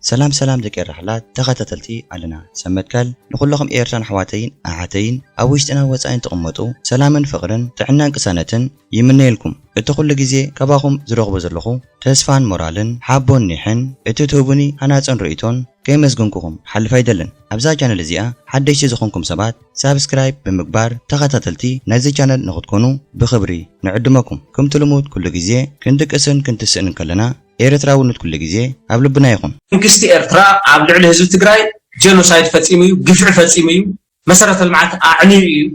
سلام دقير رحلات تخاتلتي علنا سمتكال نقولكم إيرتان حواتين أعاتين أويشتنا وصاين تقمطو سلامن فقرن تعنا قسانتن يمنيلكم اتخل جزي كباهم زرغب زلخو تسفان مورالن حابون نحن اتتوبني هناتن رئيتون كيمزغنكم حل فايدلن أبزا جانل زيا حدش زخونكم سبات سابسكرايب بمقبار تخاتلتي نازي جانل نغتكونو بخبري نعدمكم كم تلمود كل جزي كنتك اسن كنت سن كلنا إيرترا ونت كل جزء قبل بنايقون. منكستي إيرترا عبد العلي هزو تجراي جينوسايد فتيميو جفع فتيميو مسارة المعت أعنيو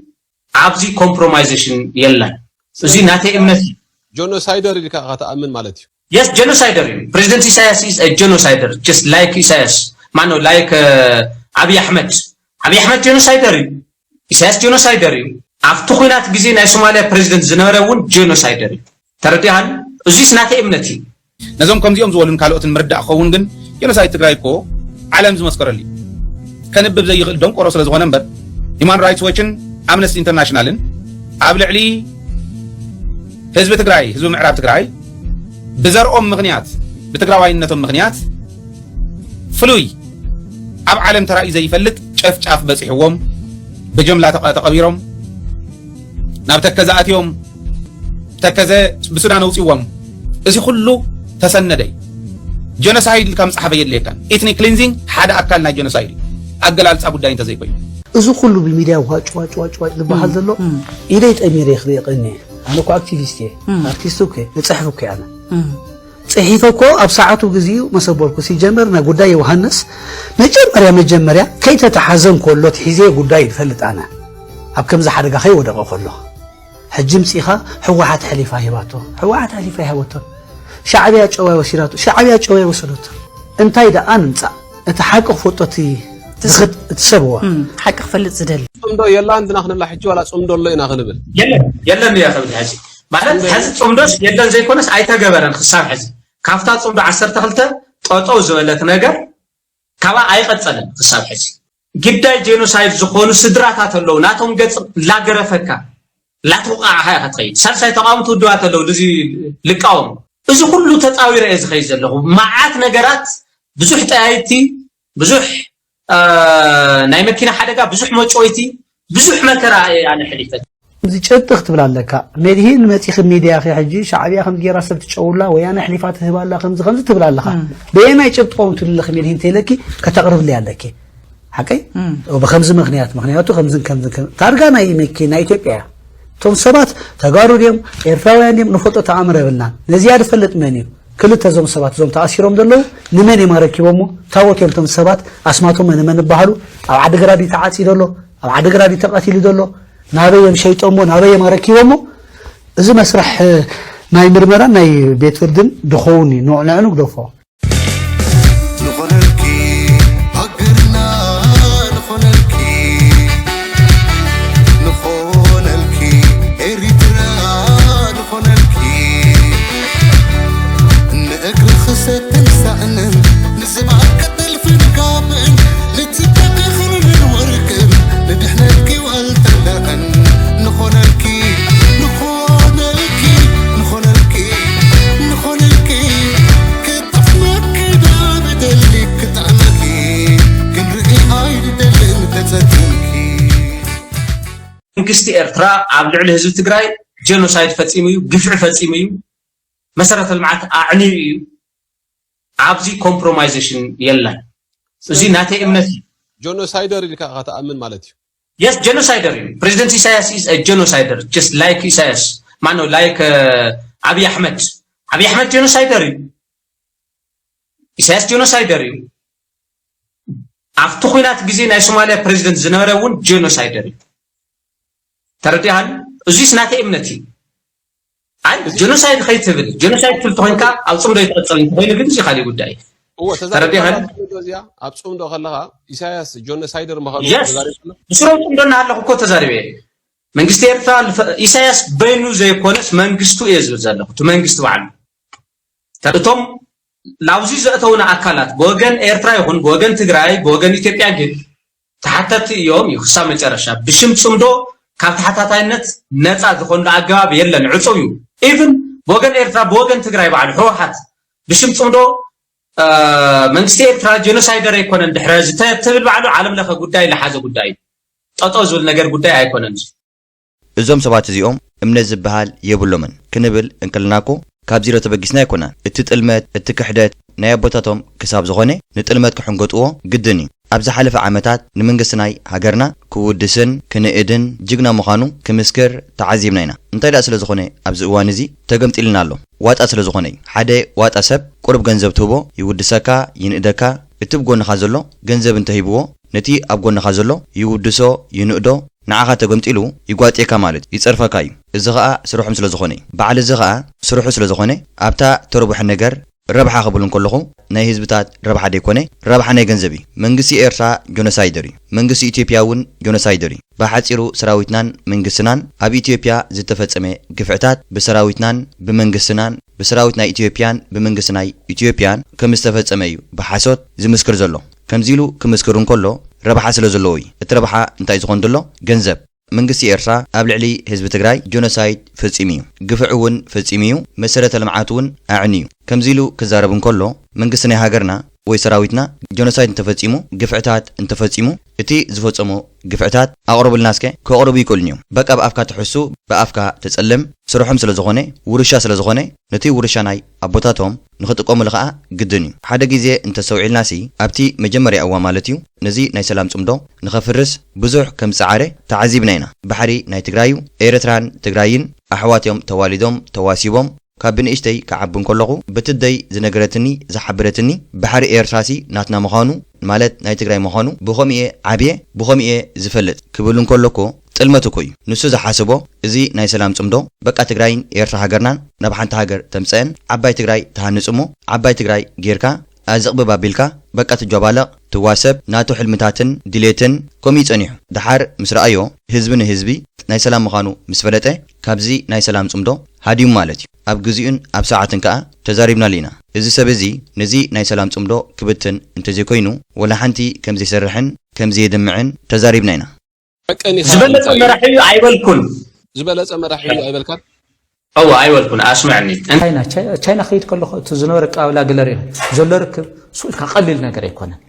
عبزي كومبرومايزيشن يلا. زين هاتي إمنتي. جينوسايدر اللي كأغتا أمن مالتي. Yes, genocider. President Isaias is a genocider, just like Isaias. Mano, like Abiy Ahmed. Abiy Ahmed genocider. Isaias genocider. أفتخونات جزينا Somalia president زنارون genocider. ترديهان زيس ناتي إمنتي. نزوم كم زيوم زولن كالوت المردع خوون جن جنوسايد تجرايكو عالم زمسكر لي كان ببزي يغلدون قرص لزغنا نبر Human Rights Watch Amnesty International عبل علي حزب تجراي حزب معراب تجراي بزر مغنيات بتجراوينتهم مغنيات فلوي عب عالم ترى إذا يفلت شاف بس يحوم بجملة تقبيرهم نبتكزات يوم تكزة بسودان وسيوم إذا كله تسندي جينوسايد كم صحابي اللي كان إثني كلينزينج حدا أكلنا جينوسايد أقل أبو داين تزاي كوي إذا كله بالميديا واج لبحال ذلو إيريت أمير يخليقني أنا كو أكتيفيستي أرتيستوكي نتصحفوكي أنا صحيفوكو أب ساعاتو جزيو مسبولكو سي جمر نا قداي يوحنس مجمريا كي تتحزن كله تحيزي قداي فلت أنا أب كم زحرق خي ودقو كله حجم سيخا حواحات حليفة هيباتو حواحات حليفة هيباتو شعبية جواي وسيراتو شعبية جواي وسيراتو انتاي دا أنت اتحقق فوتوتي تسبوا حقق فلت زدل صمدو يلا عندنا خنا لا حجي ولا صمدو الله ينا غنبل يلا يا خبر حاجي معنات حز صمدوس يلا زي كونس ايتا جبران خصاب حز كافتا صمدو 10 تخلته طوطو زبلت ነገር كابا ايقصلن خصاب حز ግዳይ ጄኖሳይድ ዝኾኑ ስድራታት ኣለው ናቶም ገጽ ላገረፈካ لا توقع هاي خطيت سلسلة تقامت ودوات له لذي لقاوم إذا كله تطاوير إذا خيز له معات نجارات بزح تأيتي بزح نايم كنا حدقة بزح موجويتي بزح مكرا يعني حليفة زي شد تختبر لك مدهين متيخ ميديا أخي حجي شعبية خم جيرا سبت شغله ويانا حليفات هبال الله خمس تبر لك بينا يشد قوم تقول لك مدهين تلكي كتقرب لي عليك حكي وبخمس مغنيات وخمس كم كارجانا يمكن إثيوبيا توم سبات تجارو اليوم إرفاويان اليوم نفوت تعامر بلنا نزياد فلت منيو كل تزوم سبات زوم تأثيرهم دلو نمني ما ركبومو تاوك يوم توم سبات أسمعتهم من بحرو أو عد غرادي تعاتي دلو أو عد غرادي تقاتي دلو نابي يمشي تومو نابي ما ركبومو إذا مسرح ناي مرمرة ناي بيت فردن دخوني نوع لعنو دفع منكستي إيرترا عبد العلي هزو تجراي جينوسايد فتيميو جفع فتيميو مسارة المعت أعنيو عبزي كومبرومايزيشن يلا زين هاتي إمنتي جينوسايدر اللي كأغتا أمن مالتي Yes, genocider. President Isaias is a genocider, just like Isaias. Mano, like Abiy Ahmed. Abiy Ahmed genocider. Isaias genocider. أفتخونات جزينا Somalia president زنارون genocider. ترديهان زيس ناتي إمنتي أي جنوسايد خيتبل جنوسايد تلتهن كا أو صمد يتقصلين تهين قد زي خالي قداي ترديهان أبصم دو خلها إساياس جنوسايدر مخالو بسرعة صمدنا هلا كوكو تزاربي منجستي إرفع إساياس بينو زي كونس منجستو إيزو زالله تو منجستو عن تردتهم لوزي زأتونا أكلات بوغن إرترا يكون بوغن تجراي بوغن إثيوبيا جد تحتت يوم يخصام الجرشة بشم صمدو كافت حتى تاينت نتاع ذخون أجاب يلا نعصويو even بوغن إرترا بوغن تجراي بعد حوحات بشم صمدو መንግስቲ ኤርትራ ጄኖሳይደር አይኮነን ድሕረዝ ተብል ባዕሉ ዓለም ለኸ ጉዳይ ለሓዘ ጉዳይ ጠጦ ዝብል ነገር ጉዳይ አይኮነን እዞም ሰባት እዚኦም እምነት ዝበሃል የብሎምን ክንብል እንከልናኮ ካብ ዚሮ ተበጊስና ይኮናን እቲ ጥልመት እቲ ክሕደት ናይ ኣቦታቶም ክሳብ ዝኾነ ንጥልመት ክሕንገጥዎ ግድን እዩ ኣብ ዝሓለፈ ዓመታት ንመንግስቲ ሃገርና ክውድስን ክንእድን ጅግና ምዃኑ ክምስክር ተዓዚብና ኢና እንታይ ዳ ስለ ዝኾነ ኣብዚ እዋን እዚ ተገምጢልና ኣሎ ዋጣ ስለ ዝኾነ ሓደ ዋጣ ሰብ ቁርብ ገንዘብ ትህቦ ይውድሰካ ይንእደካ እቲ ብጎንኻ ዘሎ ገንዘብ እንተሂብዎ ነቲ ኣብ ጎንኻ ዘሎ ይውድሶ ይንእዶ ንዓኻ ተገምጢሉ ይጓጤካ ማለት ይጸርፈካ እዩ እዚ ኸኣ ስሩሕም ስለ ዝኾነ በዓል እዚ ኸኣ ስሩሑ ስለ ዝኾነ ኣብታ ተርቡሕ ነገር ረብሓ ክብል እንከለኹ ናይ ህዝብታት ረብሓ ደይኮነ ረብሓ ናይ ገንዘብ እዩ መንግስቲ ኤርትራ ጆኖሳይደር እዩ መንግስቲ ኢትዮጵያ እውን ጆኖሳይደር እዩ ብሓፂሩ ሰራዊትናን መንግስትናን ኣብ ኢትዮጵያ ዝተፈጸመ ግፍዕታት ብሰራዊትናን ብመንግስትናን ብሰራዊት ናይ ኢትዮጵያን ብመንግስቲ ናይ ኢትዮጵያን ከም ዝተፈጸመ እዩ ብሓሶት ዝምስክር ዘሎ ከምዚሉ ክምስክር እንከሎ ረብሓ ስለ ዘለዎ እዩ እቲ ረብሓ እንታይ ዝኾን ዘሎ ገንዘብ መንግስቲ ኤርትራ ኣብ ልዕሊ ህዝቢ ትግራይ ጆኖሳይድ ፈጺሙ እዩ ግፍዕ እውን ፈጺሙ እዩ መሰረተ ልምዓት እውን ኣዕኒ እዩ ከምዚሉ ክዛረብ እንከሎ መንግስቲ ናይ ሃገርና ወይ ሰራዊትና ጆኖሳይድ እንተፈጺሙ ግፍዕታት እንተፈጺሙ እቲ ዝፈጸሙ ግፍዕታት ኣቕርቡልናስከ ከቕርቡ ይክእሉን እዮም በቃ ብኣፍካ ትሕሱ ብኣፍካ ተጸልም ስሩሖም ስለ ዝኾነ ውርሻ ስለ ዝኾነ ነቲ ውርሻ ናይ ኣቦታቶም ንኽጥቀሙሉ ኸኣ ግድን እዩ ሓደ ግዜ እንተሰውዒልናሲ ኣብቲ መጀመርያ እዋን ማለት እዩ ነዚ ናይ ሰላም ጽምዶ ንኸፍርስ ብዙሕ ከም ጸዓረ ተዓዚብና ኢና ባሕሪ ናይ ትግራይ ኤርትራን ትግራይን ኣሕዋትዮም ተዋሊዶም ተዋሲቦም ካብ ብንእሽተይ ክዓቢ እንከለኹ በትደይ ዝነገረትኒ ዝሓበረትኒ ባሕሪ ኤርትራሲ ናትና ምዃኑ ማለት ናይ ትግራይ ምዃኑ ብኸምኡ ዓብየ ብኸምኡ ዝፈልጥ ክብል እንከለኮ ጥልመት እኮ እዩ ንሱ ዝሓስቦ እዚ ናይ ሰላም ጽምዶ በቃ ትግራይን ኤርትራ ሃገርናን ናብ ሓንቲ ሃገር ተምፅአን ዓባይ ትግራይ ተሃንጽሞ ዓባይ ትግራይ ጌርካ ኣዝቕብብ ኣቢልካ በቃ ትጀባለቕ ትዋሰብ ናቱ ሕልምታትን ድሌትን ከምኡ ጸኒሑ ድሓር ምስ ረኣዮ ህዝቢ ንህዝቢ ናይ ሰላም ምዃኑ ምስ ፈለጠ ካብዚ ናይ ሰላም ጽምዶ ሃዲሙ ማለት እዩ ኣብ ግዜኡን ኣብ ሰዓትን ከዓ ተዛሪብና ኢና እዚ ሰብ እዚ ነዚ ናይ ሰላም ጽምዶ ክብትን እንተዘይኮይኑ ወላ ሓንቲ ከም ዘይሰርሕን ከም ዘይድምዕን ተዛሪብና ኢና ዝበለጸ መራሒ ኣይበልኩን ዝበለጸ መራሒ ኣይበልካን أو أيوة كنا أسمعني ቻይና خيط كله تزنور قاولا غلري زلو ركب سوق قليل ነገር አይኮነን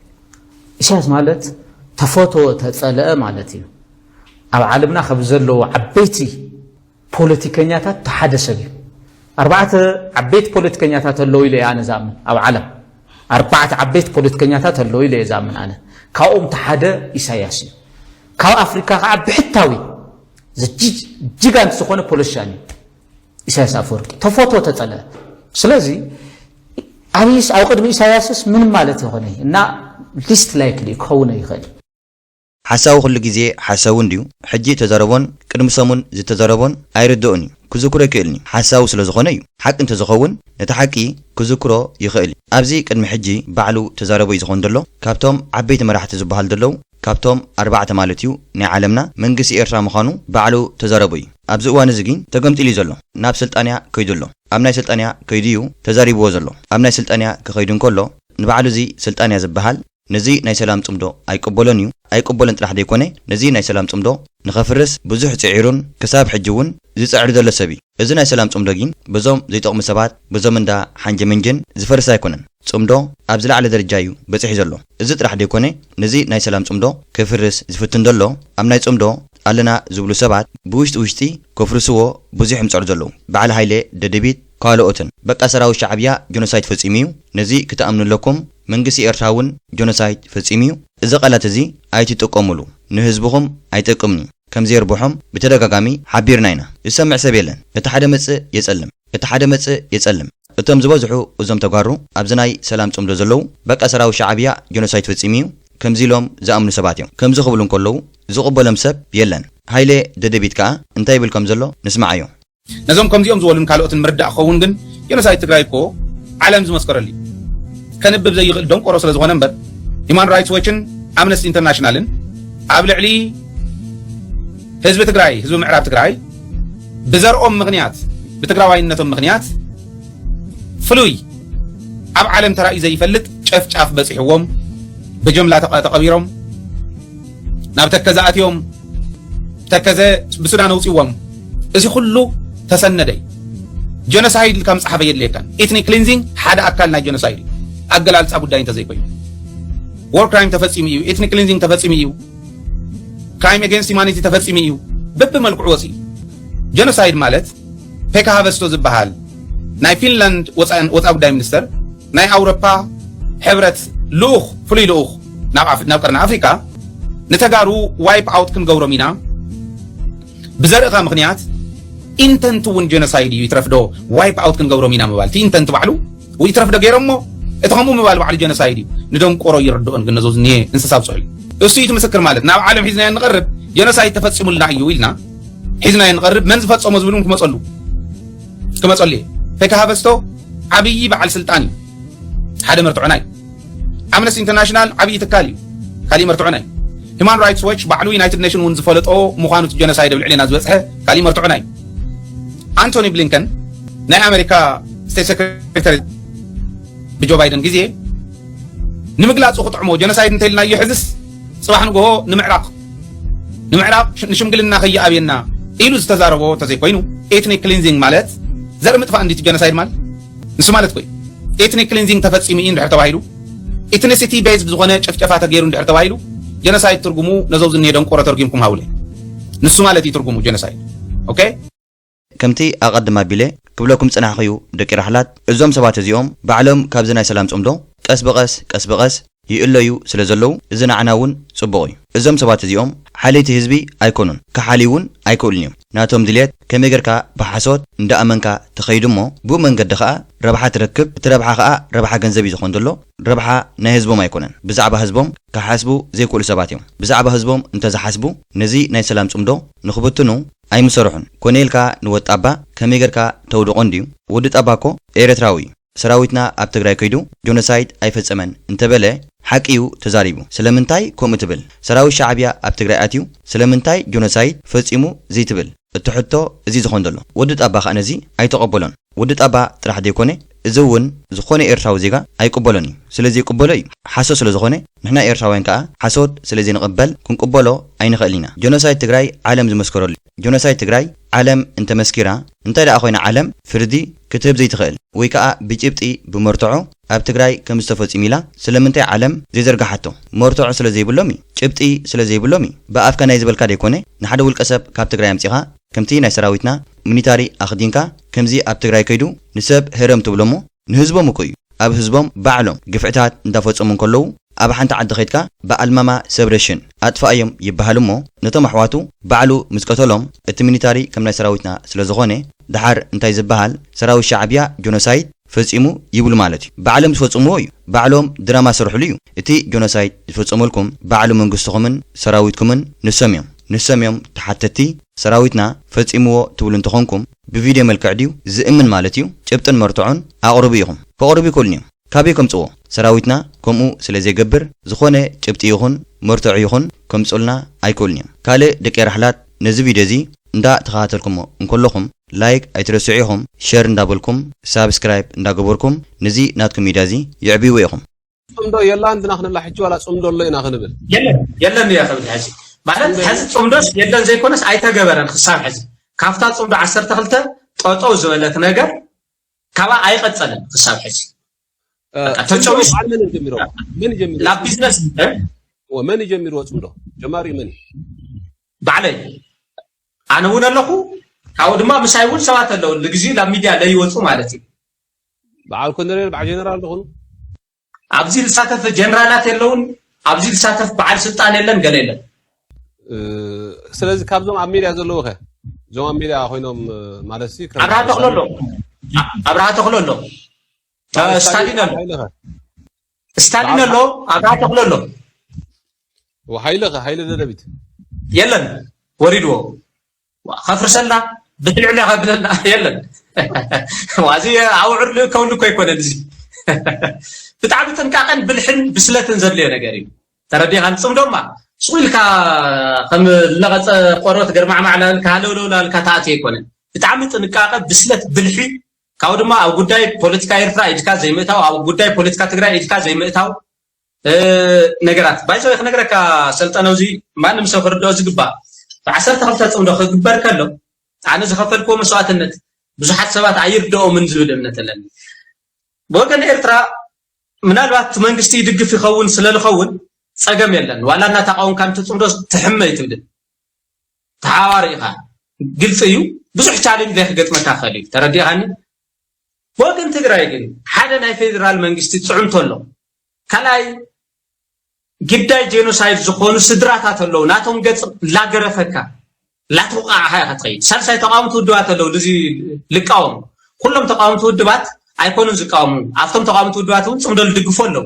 ኢሳያስ ማለት ተፎቶ ተጸለአ ማለት እዩ ኣብ ዓለምና ካብ ዘለዎ ዓበይቲ ፖለቲከኛታት ተሓደ ሰብ እዩ ኣርባዕተ ዓበይቲ ፖለቲከኛታት ኣለዉ ኢለ ኣነ ዛምን ኣብ ዓለም ኣርባዕተ ዓበይቲ ፖለቲከኛታት ኣለዉ ኢለ ዛምን ኣነ ካብኦም ተሓደ ኢሳያስ እዩ ካብ ኣፍሪካ ከዓ ብሕታዊ ጅጋንት ዝኾነ ፖለቲሻን እዩ ኢሳያስ አፈወርቂ ተፎቶ ተጸለ ስለዚህ አብይስ አው ቅድም ኢሳያስስ ምን ማለት ይሆነ እና ሊስት ላይክሊ ከሆነ ይኸል ሓሳቡ ኩሉ ግዜ ሓሳቡ እንዲዩ ሕጂ ተዛረቦን ቅድም ሰሙን ዝተዛረቦን ኣይርድኡኒ ክዝክሮ ይክእልኒ ሓሳቡ ስለ ዝኾነ እዩ ሓቂ እንተዝኸውን ነቲ ሓቂ ክዝክሮ ይኽእል ኣብዚ ቅድሚ ሕጂ ባዕሉ ተዛረቦ እዩ ዝኾን ዘሎ ካብቶም ዓበይቲ መራሕቲ ዝበሃል ደለው ካብቶም ኣርባዕተ ማለት እዩ ናይ ዓለምና መንግስቲ ኤርትራ ምዃኑ ባዕሉ ተዛረቦ እዩ ኣብዚ እዋን እዚ ግን ተገምጢሉ ዘሎ ናብ ስልጣንያ ከይዱ ኣሎ ኣብ ናይ ስልጣንያ ከይዱ እዩ ተዛሪብዎ ዘሎ ኣብ ናይ ስልጣንያ ክኸይዱ እንከሎ ንባዕሉ እዚ ስልጣንያ ዝበሃል ነዚ ናይ ሰላም ጽምዶ ኣይቅበሎን እዩ ኣይቅበሎን ጥራሕ ደይኮነ ነዚ ናይ ሰላም ጽምዶ ንኸፍርስ ብዙሕ ጽዒሩን ክሳብ ሕጂ እውን ዝጽዕር ዘሎ ሰብ እዩ እዚ ናይ ሰላም ጽምዶ ግን በዞም ዘይጠቕሙ ሰባት በዞም እንዳ ሓንጀ መንጀን ዝፈርስ ኣይኮነን ጽምዶ ኣብ ዝለዓለ ደረጃ እዩ በፂሑ ዘሎ እዚ ጥራሕ ደይኮነ ነዚ ናይ ሰላም ጽምዶ ክፍርስ ዝፍትን ዘሎ ኣብ ናይ ጽምዶ ኣለና ዝብሉ ሰባት ብውሽጢ ከፍርስዎ ብዙሕ ምጽዕር ዘለዉ በዓል ሃይለ ደደቢት ካልኦትን በቃ ሰራዊት ሻዕብያ ጆኖሳይድ ፈጺሙ እዩ ነዚ ክትኣምኑለኩም መንግስቲ ኤርትራውን ጆኖሳይድ ፈጺሙ እዩ እዚ ቃላት እዚ ኣይትጥቀሙሉ ንህዝብኹም ኣይጠቅምኒ ከም ዘይርብሖም ብተደጋጋሚ ሓቢርና ኢና ዝሰምዕ ሰብ የለን እቲ ሓደ መጽእ የጸልም እቲ ሓደ መጽእ የጸልም እቶም ዝበዝሑ እዞም ተጓሩ ኣብዚ ናይ ሰላም ጽምዶ ዘለዉ በቃ ሰራዊት ሻዕብያ ጆኖሳይድ ፈጺሙ እዩ ከምዚ ኢሎም ዝኣምኑ ሰባት እዮም ከምዚ ክብሉ እንከለዉ ዝቕበሎም ሰብ የለን ሃይለ ደደቢት ከዓ እንታይ ይብል ከም ዘሎ ንስማዓዮ ነዞም ከምዚኦም ዝበሉን ካልኦትን ምርዳእ ክኸውን ግን ጆኖሳይድ ትግራይ እኮ ዓለም ዝመስከረሉ ከንብብ ዘይኽእል ደንቆሮ ስለ ዝኾነ እምበር ሂማን ራይትስ ዎችን ኣምነስቲ ኢንተርናሽናልን ኣብ ልዕሊ ህዝቢ ትግራይ ህዝቢ ምዕራብ ትግራይ ብዘርኦም ምኽንያት ብትግራዋይነቶም ምኽንያት ፍሉይ ኣብ ዓለም ተራእዩ ዘይፈልጥ ጨፍጫፍ በፂሕዎም ብጅምላ ተቐቢሮም ናብ ተከዘ ኣትዮም ተከዘ ብሱዳን ኣውፂዎም እዚ ኩሉ ተሰነደይ ጆኖሳይድ ከም ጻሕፈ የድልየካን ኤትኒክ ክሊንዚንግ ሓደ ኣካል ናይ ጆኖሳይድ ኣገላልጻ ጉዳይ እንተዘይኮይኑ war crime ተፈጺሙ እዩ ethnic cleansing ተፈጺሙ እዩ crime against humanity ተፈጺሙ እዩ በብመልክዑ ወፂ genocide ማለት ፔካ ሃቨስቶ ዝበሃል ናይ ፊንላንድ ወፃ ጉዳይ ሚኒስተር ናይ ኣውሮፓ ሕብረት ልኡኽ ፍሉይ ልኡኽ ናብ ቀርኒ ኣፍሪካ ንተጋሩ ዋይፕ ኣውት ክንገብሮም ኢና ብዘርእኻ ምኽንያት ኢንተንት እውን ጀኖሳይድ እዩ ይትረፍዶ ዋይፕ ኣውት ክንገብሮም ኢና ምባል እቲ ኢንተንት ባዕሉ ይትረፍዶ ገይሮሞ እቲ ከምኡ ምባል ባዕሉ ጀኖሳይድ እዩ ንደንቆሮ ይርድኦን ግን ነዞ ዝኒሄ እንስሳ ብፅሑል እሱ እዩ ትምስክር ማለት ናብ ዓለም ሒዝናዮ ንቐርብ ጀኖሳይድ ተፈፂሙልና እዩ ኢልና ሒዝናዮ ንቐርብ መን ዝፈፀሞ ዝብሉን ክመፀሉ እየ ፔካ ሃቨስቶ ዓብዪ በዓል ስልጣን እዩ ሓደ መርትዑና እዩ ኣምነስቲ ኢንተርናሽናል ዓብዪ ትካል እዩ ካሊእ መርትዑና እዩ ሂማን ራይትስ ዎች ባዕሉ ዩናይትድ ኔሽን እውን ዝፈለጦ ምዃኑ እቲ ጀኖሳይድ ብልዕልና ዝበፅሐ ካሊእ መርትዑና እዩ አንቶኒ ብሊንከን ናይ ኣሜሪካ ስቴት ሴክሬታሪ ብጆ ባይደን ግዜ ንምግላፁ ክጥዕሞ ጀኖሳይድ እንተኢልናዮ ሕዝስ ፅባሕ ንግሆ ንምዕራቅ ንሽምግልና ከይኣብየና ኢሉ ዝተዛረቦ ተዘይኮይኑ ኤትኒክ ክሊንዚንግ ማለት ዘርኢ ምጥፋእ እንዲት ጀኖሳይድ ማለት ንሱ ማለት ኮይ ኤትኒክ ክሊንዚንግ ተፈፂሙ እዩ እንድሕር ተባሂሉ ኤትኒሲቲ ቤዝድ ዝኾነ ጨፍጨፋ ተገይሩ እንድሕር ተባሂሉ ጀኖሳይድ ትርጉሙ ነዘው ዝኒሄ ደንቆሮ ተርጊምኩም ሃውለ ንሱ ማለት እዩ ትርጉሙ ጀኖሳይድ ኦኬ ከምቲ ኣቐድማ ቢለ ክብለኩም ጽናሕኽዩ ደቂ ራሕላት እዞም ሰባት እዚኦም ባዕሎም ካብዚ ናይ ሰላም ጽምዶ ቀስ በቐስ ይእለዩ ስለ ዘለዉ እዚ ንዓና እውን ጽቡቕ እዩ እዞም ሰባት እዚኦም ሓለይቲ ህዝቢ ኣይኮኑን ክሓሊ እውን ኣይክእሉን እዮም ናቶም ድልየት ከመይ ጌርካ ብሓሶት እንዳኣመንካ ተኸይዱ እሞ ብኡ መንገዲ ከዓ ረብሓ ትረክብ እቲ ረብሓ ከዓ ረብሓ ገንዘብ እዩ ዝኾን ዘሎ ረብሓ ናይ ህዝቦም ኣይኮነን ብዛዕባ ህዝቦም ክሓስቡ ዘይክእሉ ሰባት እዮም ብዛዕባ ህዝቦም እንተዝሓስቡ ነዚ ናይ ሰላም ጽምዶ ንኽብትኑ ኣይምሰርሑን ኮነኢልካ ንወዲ ኣባ ከመይ ጌርካ ተውድቖ እንድዩ ወዲ ጠባኮ ኤርትራዊ እዩ ሰራዊትና ኣብ ትግራይ ከይዱ ጆኖሳይድ ኣይፈጸመን እንተበለ ሓቂዩ ተዛሪቡ ስለምንታይ ከምኡ ትብል ሰራዊት ሻዕብያ ኣብ ትግራይ ኣትዩ ስለምንታይ ጆኖሳይድ ፈጺሙ ዘይትብል እትሕቶ እዚ ዝኾን ዘሎ ወዲ ጠባ ከዓ ነዚ ኣይተቐበሎን ወዲ ጠባ ጥራሕ ዘይኮነ እዚ እውን ዝኾነ ኤርትራዊ ዜጋ ኣይቅበሎን እዩ ስለዚ ይቅበሎ እዩ ሓሶት ስለ ዝኾነ ንሕና ኤርትራውያን ከዓ ሓሶት ስለዚ ንቕበል ክንቅበሎ ኣይንኽእል ኢና ጆኖሳይድ ትግራይ ዓለም ዝመስከረሉ ጆኖሳይድ ትግራይ ዓለም እንተመስኪራ እንታይ ደኣ ኮይና ዓለም ፍርዲ ክትህብ ዘይትኽእል ወይ ከዓ ብጭብጢ ብመርትዖ ኣብ ትግራይ ከም ዝተፈጺሙ ኢላ ስለምንታይ ዓለም ዘይዘርጋሓቶ መርትዖ ስለ ዘይብሎም ጭብጢ ስለ ዘይብሎም ብኣፍካ ናይ ዝበልካ ደይኮነ ንሓደ ውልቀ ሰብ ካብ ትግራይ ኣምፂኻ ከምቲ ናይ ሰራዊትና ሚሊታሪ ኣኽዲንካ ከምዚ ኣብ ትግራይ ከይዱ ንሰብ ህረም ትብሎሞ ንህዝቦም እኮ እዩ ኣብ ህዝቦም ባዕሎም ግፍዕታት እንዳፈጸሙ እንከለዉ ኣብ ሓንቲ ዓዲ ኸይድካ በኣልማማ ሰብረሽን ኣጥፋእዮም ይበሃል እሞ ነቶም ኣሕዋቱ ባዕሉ ምስቀተሎም እቲ ሚሊታሪ ከም ናይ ሰራዊትና ስለ ዝኾነ ድሓር እንታይ ዝበሃል ሰራዊት ሻዕብያ ጆኖሳይድ ፈጺሙ ይብሉ ማለት እዩ ባዕሎም ዝፈጽምዎ እዩ ባዕሎም ድራማ ሰርሕሉ እዩ እቲ ጆኖሳይድ ዝፈጽመልኩም ባዕሉ መንግስትኹምን ሰራዊትኩምን ንሶም እዮም ተሓተቲ ሰራዊትና ፈጺምዎ ትብሉ እንትኾንኩም ብቪድዮ መልክዕ ድዩ ዝእምን ማለት እዩ ጭብጥን መርትዖን ኣቕርቡ ኢኹም ከቕርቡ ይክእሉን እዮም ካበይ ከምፅዎ ሰራዊትና ከምኡ ስለ ዘይገብር ዝኾነ ጭብጢ ይኹን መርትዖ ይኹን ከምፅልና ኣይክእሉን እዮም ካልእ ደቂ ራሕላት ነዚ ቪድዮ እዚ እንዳተኸታተልኩሞ እንከለኹም ላይክ ኣይትረስዑ ኢኹም ሼር እንዳበልኩም ሳብስክራይብ እንዳገበርኩም ነዚ ናትኩም ሚድያ እዚ ይዕብይዎ ኢኹም ጽምዶ የላ እንትና ክንላ ሕጂ ዋላ ጽምዶ ኣሎ ኢና ክንብል የለን እያ ከብል ሕጂ ማለት ሕዚ ጽምዶስ የለን ዘይኮነስ ኣይተገበረን ክሳብ ሕዚ ካብታ ጽምዶ 12 ጠጠው ዝበለት ነገር ካባ ኣይቀጸልን ክሳብ ሕጂ ተጨውሽ ላ ቢዝነስ ወመን ይጀምር ጽምዶ ጀማሪ መን ባዕለይ ኣነ እውን ኣለኹ ካው ድማ ምሳይ እውን ሰባት ኣለዉ ለግዚ ላ ሚድያ ለይወጹ ማለት እዩ በዓል ኮሎኔል በዓል ጀነራል ደኹኑ ኣብዚ ልሳተፍ ጀነራላት የለውን ኣብዚ ልሳተፍ በዓል ስልጣን የለን ገለ የለን ስለዚ ካብዞም ኣብ ሚድያ ዘለዉ ኸ ዞም ኣብ ሚድያ ኮይኖም ማለት ሲ ኣብርሃ ተኽሎ ኣሎ ስታሊን ኣሎ ኣብርሃ ተኽሎ ኣሎ ሃይለ ደደቢት የለን ወሪድዎ خفرسلنا بتلعنا قبلنا يلا وازي اوعر كون لكو يكون دزي بتعب تنقاقن بالحن بسلتن زليه نغاري تردي غنصم دوما سويلكا كم لغص قروت غرمع معلن كالولولا الكتات يكون بتعب تنقاق بسلت بالحي كاو دما او غداي بوليتيكا ايرترا ايدكا زيمتاو او غداي بوليتيكا تግራይ ايدكا زيمتاو ነገራት ባይዘው ይخنገረካ ሰልጠነው ዚ ማንም ሰው ፍርዶ ዝግባ ብ10 ጽምዶ ክግበር ከሎ ኣነ ዝኸፈልኩ መስዋዕትነት ብዙሓት ሰባት ኣይርድኦ ምን ዝብል እምነት ኣለኒ ወገን ኤርትራ ምናልባት መንግስቲ ይድግፍ ይኸውን ስለልኸውን ፀገም የለን ዋላ እናተቃወም ካን ትጽምዶ ትሕመይ ትብል ተሓዋሪ ኢኻ ግልጽ እዩ ብዙሕ ቻሌንጅ ላይ ክገጥመካ ኸእል እዩ ተረዲኻኒ ወገን ትግራይ ግን ሓደ ናይ ፌደራል መንግስቲ ጽዕምቶ ኣሎ ካላይ ግዳይ ጄኖሳይድ ዝኾኑ ስድራታት ኣለዉ ናቶም ገጽ ላገረፈካ ላትወቃዕኻ ኢኻ ትኸይድ ሳልሳይ ተቃውምቲ ውድባት ኣለዉ እዚ ልቃወም ኩሎም ተቃውምቲ ውድባት ኣይኮኑን ዝቃወሙ ኣብቶም ተቃውምቲ ውድባት እውን ጽምዶ ዝድግፉ ኣለዉ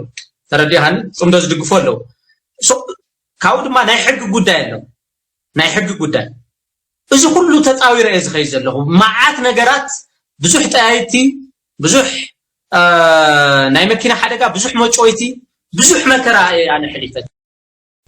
ተረዲኻኒ ጽምዶ ዝድግፉ ኣለዉ ካብኡ ድማ ናይ ሕጊ ጉዳይ ኣሎ ናይ ሕጊ ጉዳይ እዚ ኩሉ ተፃዊረ እየ ዝኸይድ ዘለኹ መዓት ነገራት ብዙሕ ጠያይቲ ብዙሕ ናይ መኪና ሓደጋ ብዙሕ መጮይቲ ብዙሕ መከራ ኣነ ሕሊፈት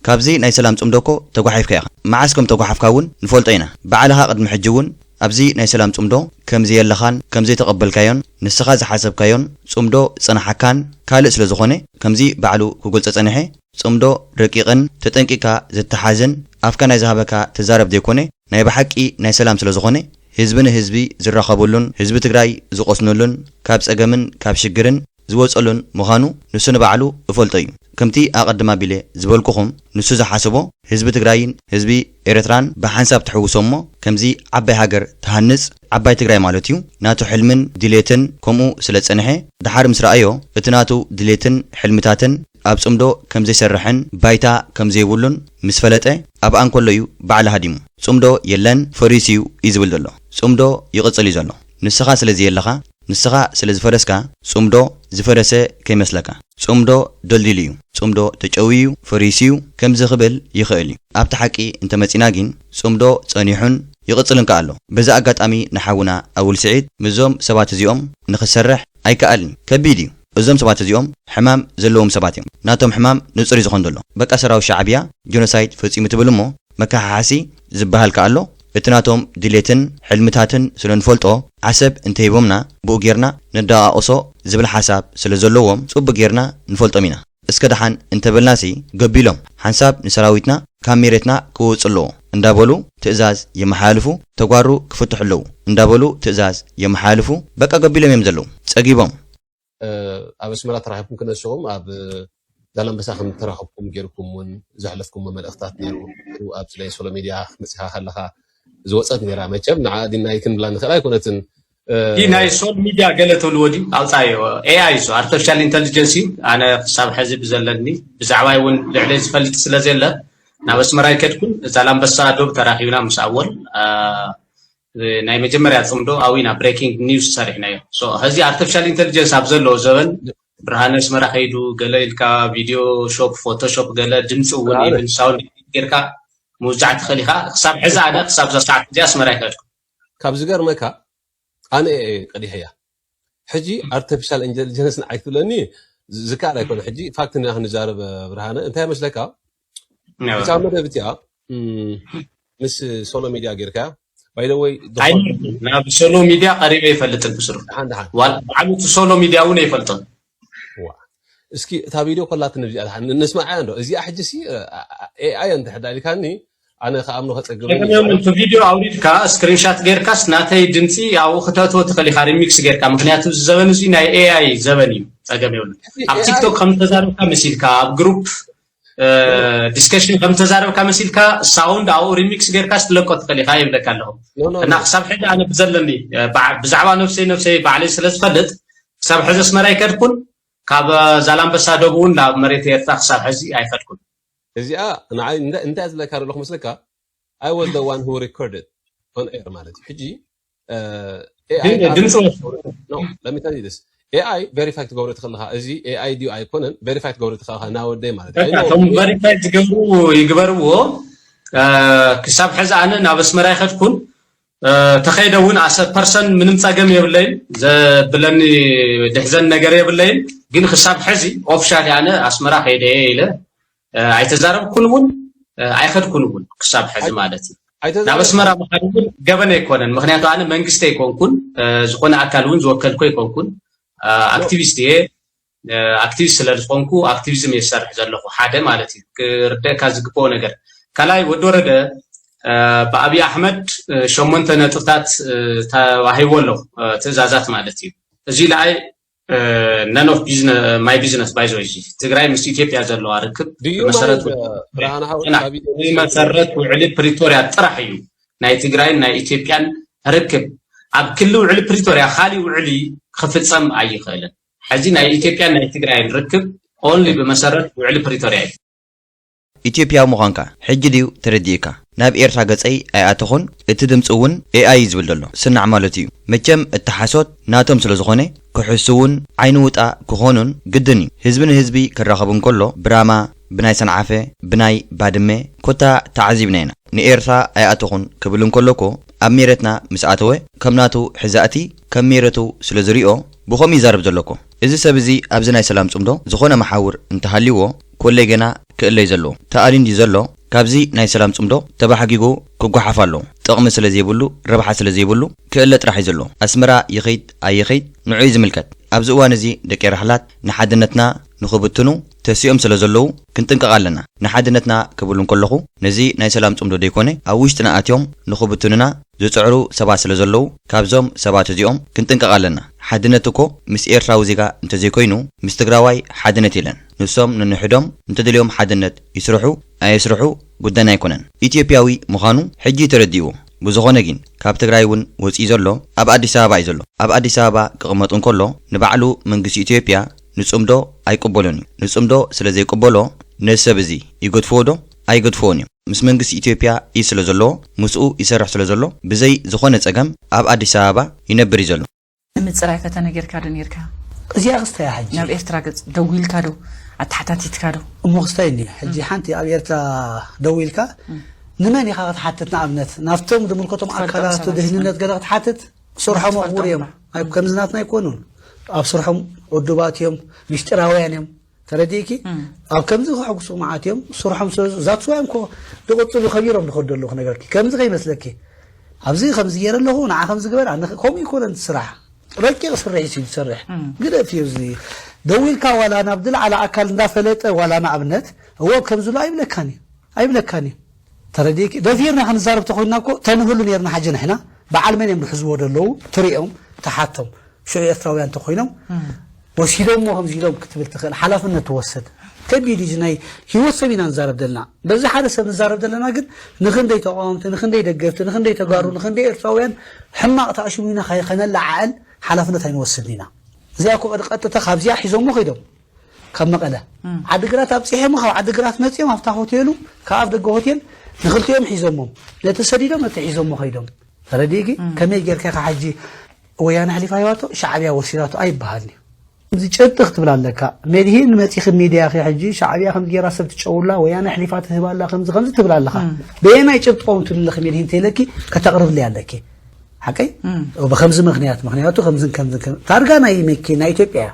ካብዚ ናይ ሰላም ጽምዶኮ ተጓሒፍካ ኢኻ መዓስኩም ተጓሓፍካ እውን ንፈልጦ ኢና በዓልኻ ቅድሚ ሕጂ እውን ኣብዚ ናይ ሰላም ጽምዶ ከምዚ የለኻን ከምዚ ተቐበልካዮን ንስኻ ዝሓሰብካዮን ጽምዶ ጽናሓካን ካልእ ስለ ዝኾነ ከምዚ ባዕሉ ክገልጸ ጸኒሐ ጽምዶ ረቂቕን ተጠንቂካ ዝተሓዝን ኣፍካ ናይ ዝሃበካ ተዛረብ ዘይኮነ ናይ ብሓቂ ናይ ሰላም ስለ ዝኾነ ህዝቢ ንህዝቢ ዝራኸበሉን ህዝቢ ትግራይ ዝቆስነሉን ካብ ጸገምን ካብ ሽግርን ዝወጸሉን ምዃኑ ንሱ ንባዕሉ እፈልጦ እዩ ከምቲ ኣቐድማ ቢለ ዝበልኩኹም ንሱ ዝሓስቦ ህዝቢ ትግራይን ህዝቢ ኤርትራን ብሓንሳብ ትሕውሶሞ ከምዚ ዓባይ ሃገር ተሃንጽ ዓባይ ትግራይ ማለት እዩ ናቱ ሕልምን ድሌትን ከምኡ ስለ ጸንሐ ድሓር ምስ ረኣዮ እቲ ናቱ ድሌትን ሕልምታትን ኣብ ጽምዶ ከምዘይሰርሕን ባይታ ከምዘይብሉን ምስ ፈለጠ ኣብ ኣንኮሎ እዩ ባዕሊ ሃዲሙ ጽምዶ የለን ፈሪስ እዩ ዝብል ዘሎ ጽምዶ ይቕጽል እዩ ዘሎ ንስኻ ስለዚ የለኻ ንስኻ ስለ ዝፈረስካ ጽምዶ ዝፈረሰ ከይመስለካ ጽምዶ ደልዲል እዩ ጽምዶ ተጨዊ እዩ ፈሪስ እዩ ከምዚ ክብል ይኽእል እዩ ኣብቲ ሓቂ እንተመፂና ግን ጽምዶ ጸኒሑን ይቕጽልን ከ ኣሎ በዛ ኣጋጣሚ ንሓውና ኣውል ስዒድ ምዞም ሰባት እዚኦም ንኽሰርሕ ኣይከኣልኒ ከቢድ እዩ እዞም ሰባት እዚኦም ሕማም ዘለዎም ሰባት እዮም ናቶም ሕማም ንጹር ዝኾን ዘሎ በቃ ሰራዊት ሻዕብያ ጄኖሳይድ ፈጺሙ ትብል እሞ መካሓሓሲ ዝበሃል ከ ኣሎ እቲ ናቶም ድሌትን ሕልምታትን ስለ ንፈልጦ ዓሰብ እንተሂቦምና ብኡ ጌርና ነደቃቆሶ ዝብል ሓሳብ ስለ ዘለዎም ጽቡቕ ጌርና ንፈልጦም ኢና እስከ ደሓን እንተበልናሲ ገቢሎም ሓንሳብ ንሰራዊትና ካብ መሬትና ክወጽ ኣለዎ እንዳበሉ ትእዛዝ የመሓላልፉ ተጓሩ ክፍትሑ ኣለዉ እንዳበሉ ትእዛዝ የመሓላልፉ በቃ ገቢሎም እዮም ዘለዉ ጸጊቦም ኣብ ኣስመራ ተራኺብኩም ክነስኹም ኣብ ዛላምበሳ ከም ተራኺብኩም ጌርኩምን ዘሕለፍኩም መልእኽታት ነይሩ ኣብ ናይ ሶሎ ሚድያ ክመጽኻ ከለኻ ዝወፀት ነራ መቸም ንዓዲናይ ክንብላ ንኽእል ኣይኮነትን ናይ ሶል ሚድያ ገለ ተብልዎ ድዩ ኣውፃዮ ኤኣይ ሶ ኣርቲፊሻል ኢንተሊጀንሲ ኣነ ክሳብ ሕዚ ብዘለኒ ብዛዕባይ እውን ልዕለይ ዝፈልጥ ስለ ዘለ ናብ ኣስመራ ይከድኩን ዛላምበሳ ዶብ ተራኺብና ምስ ኣወል ናይ መጀመርያ ጽምዶ ኣዊና ብሬኪንግ ኒውስ ሰሪሕናዮ ሕዚ ኣርቲፊሻል ኢንተሊጀንስ ኣብ ዘለዎ ዘበን ብርሃነ ኣስመራ ከይዱ ገለ ኢልካ ቪድዮ ሾፕ ፎቶሾፕ ገለ ድምፂ እውን ኢቭን ሳውንድ ጌርካ موزع تخليها حساب حزة أنا حساب زساعة جاس مرايكات كابز غير مكا أنا قدي هي حجي artificial intelligence عيثلني ذكاء يكون حجي فاكت إن إحنا نجارب برهانة أنت مش لكا تعمل ده بتيا مش سولو ميديا غيركا by the way نعم سولو ميديا قريب يفلتن بسرعة وعملت سولو ميديا ونه يفلتن اسكي تا فيديو كلات نسمع عنده ازي احجسي اي انت حدا لي كاني انا خامنو خصغبني كمان في فيديو اوريدكا سكرين شوت غيركاس ناتاي دنسي ياو ختاتو تخلي خاري ميكس غيركا مخنياتو زبن زي ناي اي اي زبن يو صغبيول اب تيك توك كم تزاربكا مسيلكا جروب ديسكشن كم تزاربكا مسيلكا ساوند او ريميكس غيركاس تلقو تخلي خايب لكالو انا حساب حدا انا بزلني بزعبا نفسي بعلي سلاس فدت حساب حزس مرايكركن كاب زالامبسا دوغون لا مريت يرتا حساب حزي ايفدكن ازي انا انت ازلك هارلوخ مسلكا I was the one who recorded on air مالتي حجي AI no let me tell you this AI verified تقول تخلها ازي AI دي ايكونن verified تقول تخلها nowadays مالتي هم verified يقبروا حساب حز انا نابس مراي خدكن تخيدون 10% منم ጻገም የብለይን ዘብለኒ ድሕዘን ነገር የብለይን ግን حساب حزي ኦፊሻሊ አነ አስመራ ሄደ ኢለ አይተዛረብኩን አይኸድኩን حساب حزي ማለት ናብ አስመራ መሓድኩን ገበነ ይኮነን ምክንያቱ አነ መንግስት ይኮንኩን ዝኾነ አካልውን ዝወከልኩ ይኮንኩን አክቲቪስት ስለዝኾንኩ አክቲቪዝም የሰርሕ ዘለኹ ሓደ ማለት እዩ ክርደካ ዝግቦ ነገር ከላይ ወደወረደ በአብይ አህመድ ሸሞንተ ነጥብታት ተዋሂቦሎ ትእዛዛት ማለት እዩ እዚ ላይ none of business my business by the way ትግራይ ምስ ኢትዮጵያ ዘሎ አርክብ መሰረት ውዕል ፕሪቶሪያ ጥራሕ እዩ ናይ ትግራይ ናይ ኢትዮጵያን ርክብ ኣብ ክልል ውዕል ፕሪቶሪያ खाሊ ውዕሊ ክፍጸም ኣይኽእልን ሕጂ ናይ ኢትዮጵያን ናይ ትግራይን ርክብ only በመሰረት ውዕል ፕሪቶሪያ ኢትዮጵያ ሙኻንካ ሕጂ ዲው ተረዲእካ ናብ ኤርትራ ገጸይ ኣያተኹን እቲ ድምጽውን AI ዝብል ዘሎ ስናዕ ማለት እዩ መቸም እተሓሶት ናቶም ስለ ዝኾነ ክሕሱውን ዓይኑ ውጣ ክኾኑን ግድን እዩ ህዝብን ህዝቢ ክራኸቡን ከሎ ብራማ ብናይ ሰንዓፈ ብናይ ባድመ ኮታ ተዓዚብና ኢና ንኤርትራ ኣያተኹን ክብልን ከሎኮ ኣብ ሜረትና ምስኣተወ ከምናቱ ሕዛእቲ ከም ሜረቱ ስለ ዝሪኦ ብኸም ይዛረብ ዘለኮ እዚ ሰብ እዚ ኣብዚ ናይ ሰላም ጽምዶ ዝኾነ መሓውር እንተሃሊዎ ኮለይ ገና ክእለይ ዘሎ ተኣሊንዲ ዘሎ ካብዚ ናይ ሰላም ጽምዶ ተባሓጊጎ ክጓሓፋሎ ጥቕሚ ስለ ዘይብሉ ረብሓ ስለ ዘይብሉ ክእለ ጥራሕ እዩ ዘሎ ኣስመራ ይኸይድ ኣይኸይድ ንዑይ ዝምልከት ኣብዚ እዋን እዚ ደቂ ራሕላት ንሓድነትና ንኽብትኑ ተሲኦም ስለ ዘለዉ ክንጥንቀቕ ኣለና ንሓድነትና ክብሉን ከለኹ ነዚ ናይ ሰላም ጽምዶ ደይኮነ ኣብ ውሽጥና ኣትዮም ንኽብትኑና ዝጽዕሩ ሰባት ስለ ዘለዉ ካብዞም ሰባት እዚኦም ክንጥንቀቕ ኣለና ሓድነት እኮ ምስ ኤርትራዊ ዜጋ እንተዘይኮይኑ ምስ ትግራዋይ ሓድነት የለን ንሶም ንንሕዶም እንተደልዮም ሓድነት ይስርሑ ኣይስርሑ ጉዳይ ኣይኮነን ኢትዮጵያዊ ምዃኑ ሕጂ ተረዲእዎ ብዝኾነ ግን ካብ ትግራይ እውን ወፂኢ ዘሎ ኣብ ኣዲስ ኣበባ እዩ ዘሎ ኣብ ኣዲስ ኣበባ ክቕመጡን ከሎ ንባዕሉ መንግስቲ ኢትዮጵያ ንጽምዶ ኣይቅበሎን እዩ ንጽምዶ ስለ ዘይቅበሎ ነዚ ሰብ እዚ ይገድፍዎ ዶ ኣይገድፍዎን እዮም ምስ መንግስቲ ኢትዮጵያ እዩ ስለ ዘሎ ምስኡ ይሰርሕ ስለ ዘሎ ብዘይ ዝኾነ ጸገም ኣብ ኣዲስ ኣበባ ይነብር እዩ ዘሎ ምጽራይ ከተነገርካ ዶ ነርካ እዚያ ክስታይ ሕጂ ናብ ኤርትራ ገጽ ደውልካ ዶ ኣታሓታቲትካ ዶ እሞ ክስታይ እንዲ ሕጂ ሓንቲ ኣብ ኤርትራ ደውልካ ንመን ኢኻ ክትሓትት ንኣብነት ናብቶም ዝምልከቶም ኣካላት ድህንነት ገለ ክትሓትት ስርሖም ኣኽቡር እዮም ከም ዝናትና ኣይኮኑን ኣብ ስርሖም ውድባት እዮም ምስጢራውያን እዮም ተረዲእኪ ኣብ ከምዚ ክሕጉሱ መዓት እዮም ስርሖም ዛትስዋዮም ኮ ዝቕፅሉ ከቢሮም ዝኸዱ ኣለኹ ነገርኪ ከምዚ ከይመስለኪ ኣብዚ ከምዚ ገይረ ኣለኹ ንዓ ከምዚ ግበር ከምኡ ይኮነን ስራሕ ረቂቕ ስርሕ እዩ ዝሰርሕ ግደፍ እዩ እዚ ደዊልካ ዋላ ናብ ዝለዓለ ኣካል እንዳፈለጠ ዋላ ንኣብነት እዎ ከምዝሎ ኣይብለካን እዩ ተረዲእኪ ደፊርና ክንዛረብ ተኾይንና እኮ ተንህሉ ነርና ሓጂ ንሕና በዓል መን እዮም ዝሕዝቦ ዘለዉ ትሪኦም ተሓቶም شو إسرائيل أنت خوينهم وسيلهم وهم زيلهم كتب التخيل حلفنا توسد كبير يجناي هو سبينا نزارب دلنا بس هذا سب نزارب دلنا قد نخندي تقامت نخندي دقفت نخندي تجارو نخندي إسرائيل حما قطعشوا منا خنا العقل حلفنا تنوسدنا زي أكو قد تخاف زي حزم مخيدهم كم مقلة عد قرات أبصيح مخ عد قرات نتيم أفتح هوتيلو كأف دق هوتيل نخلتيهم حزمهم لا تسديدهم لا تحزم مخيدهم فرديكي كم يجر كحجي ويانا حليفا يواتو شعبيا وسيلاتو أي بهالني زي تشتخت بلا لك مدهين متيخ الميديا أخي حجي شعبيا خمس جرا سبت تشولا ويانا حليفات هبالا خمس تبلا لك بما يشبط قوم تقول لك مدهين تلكي كتقرب لي عندك حكي وبخمس مغنياتو خمس كم تارجانا يمكي نا إثيوبيا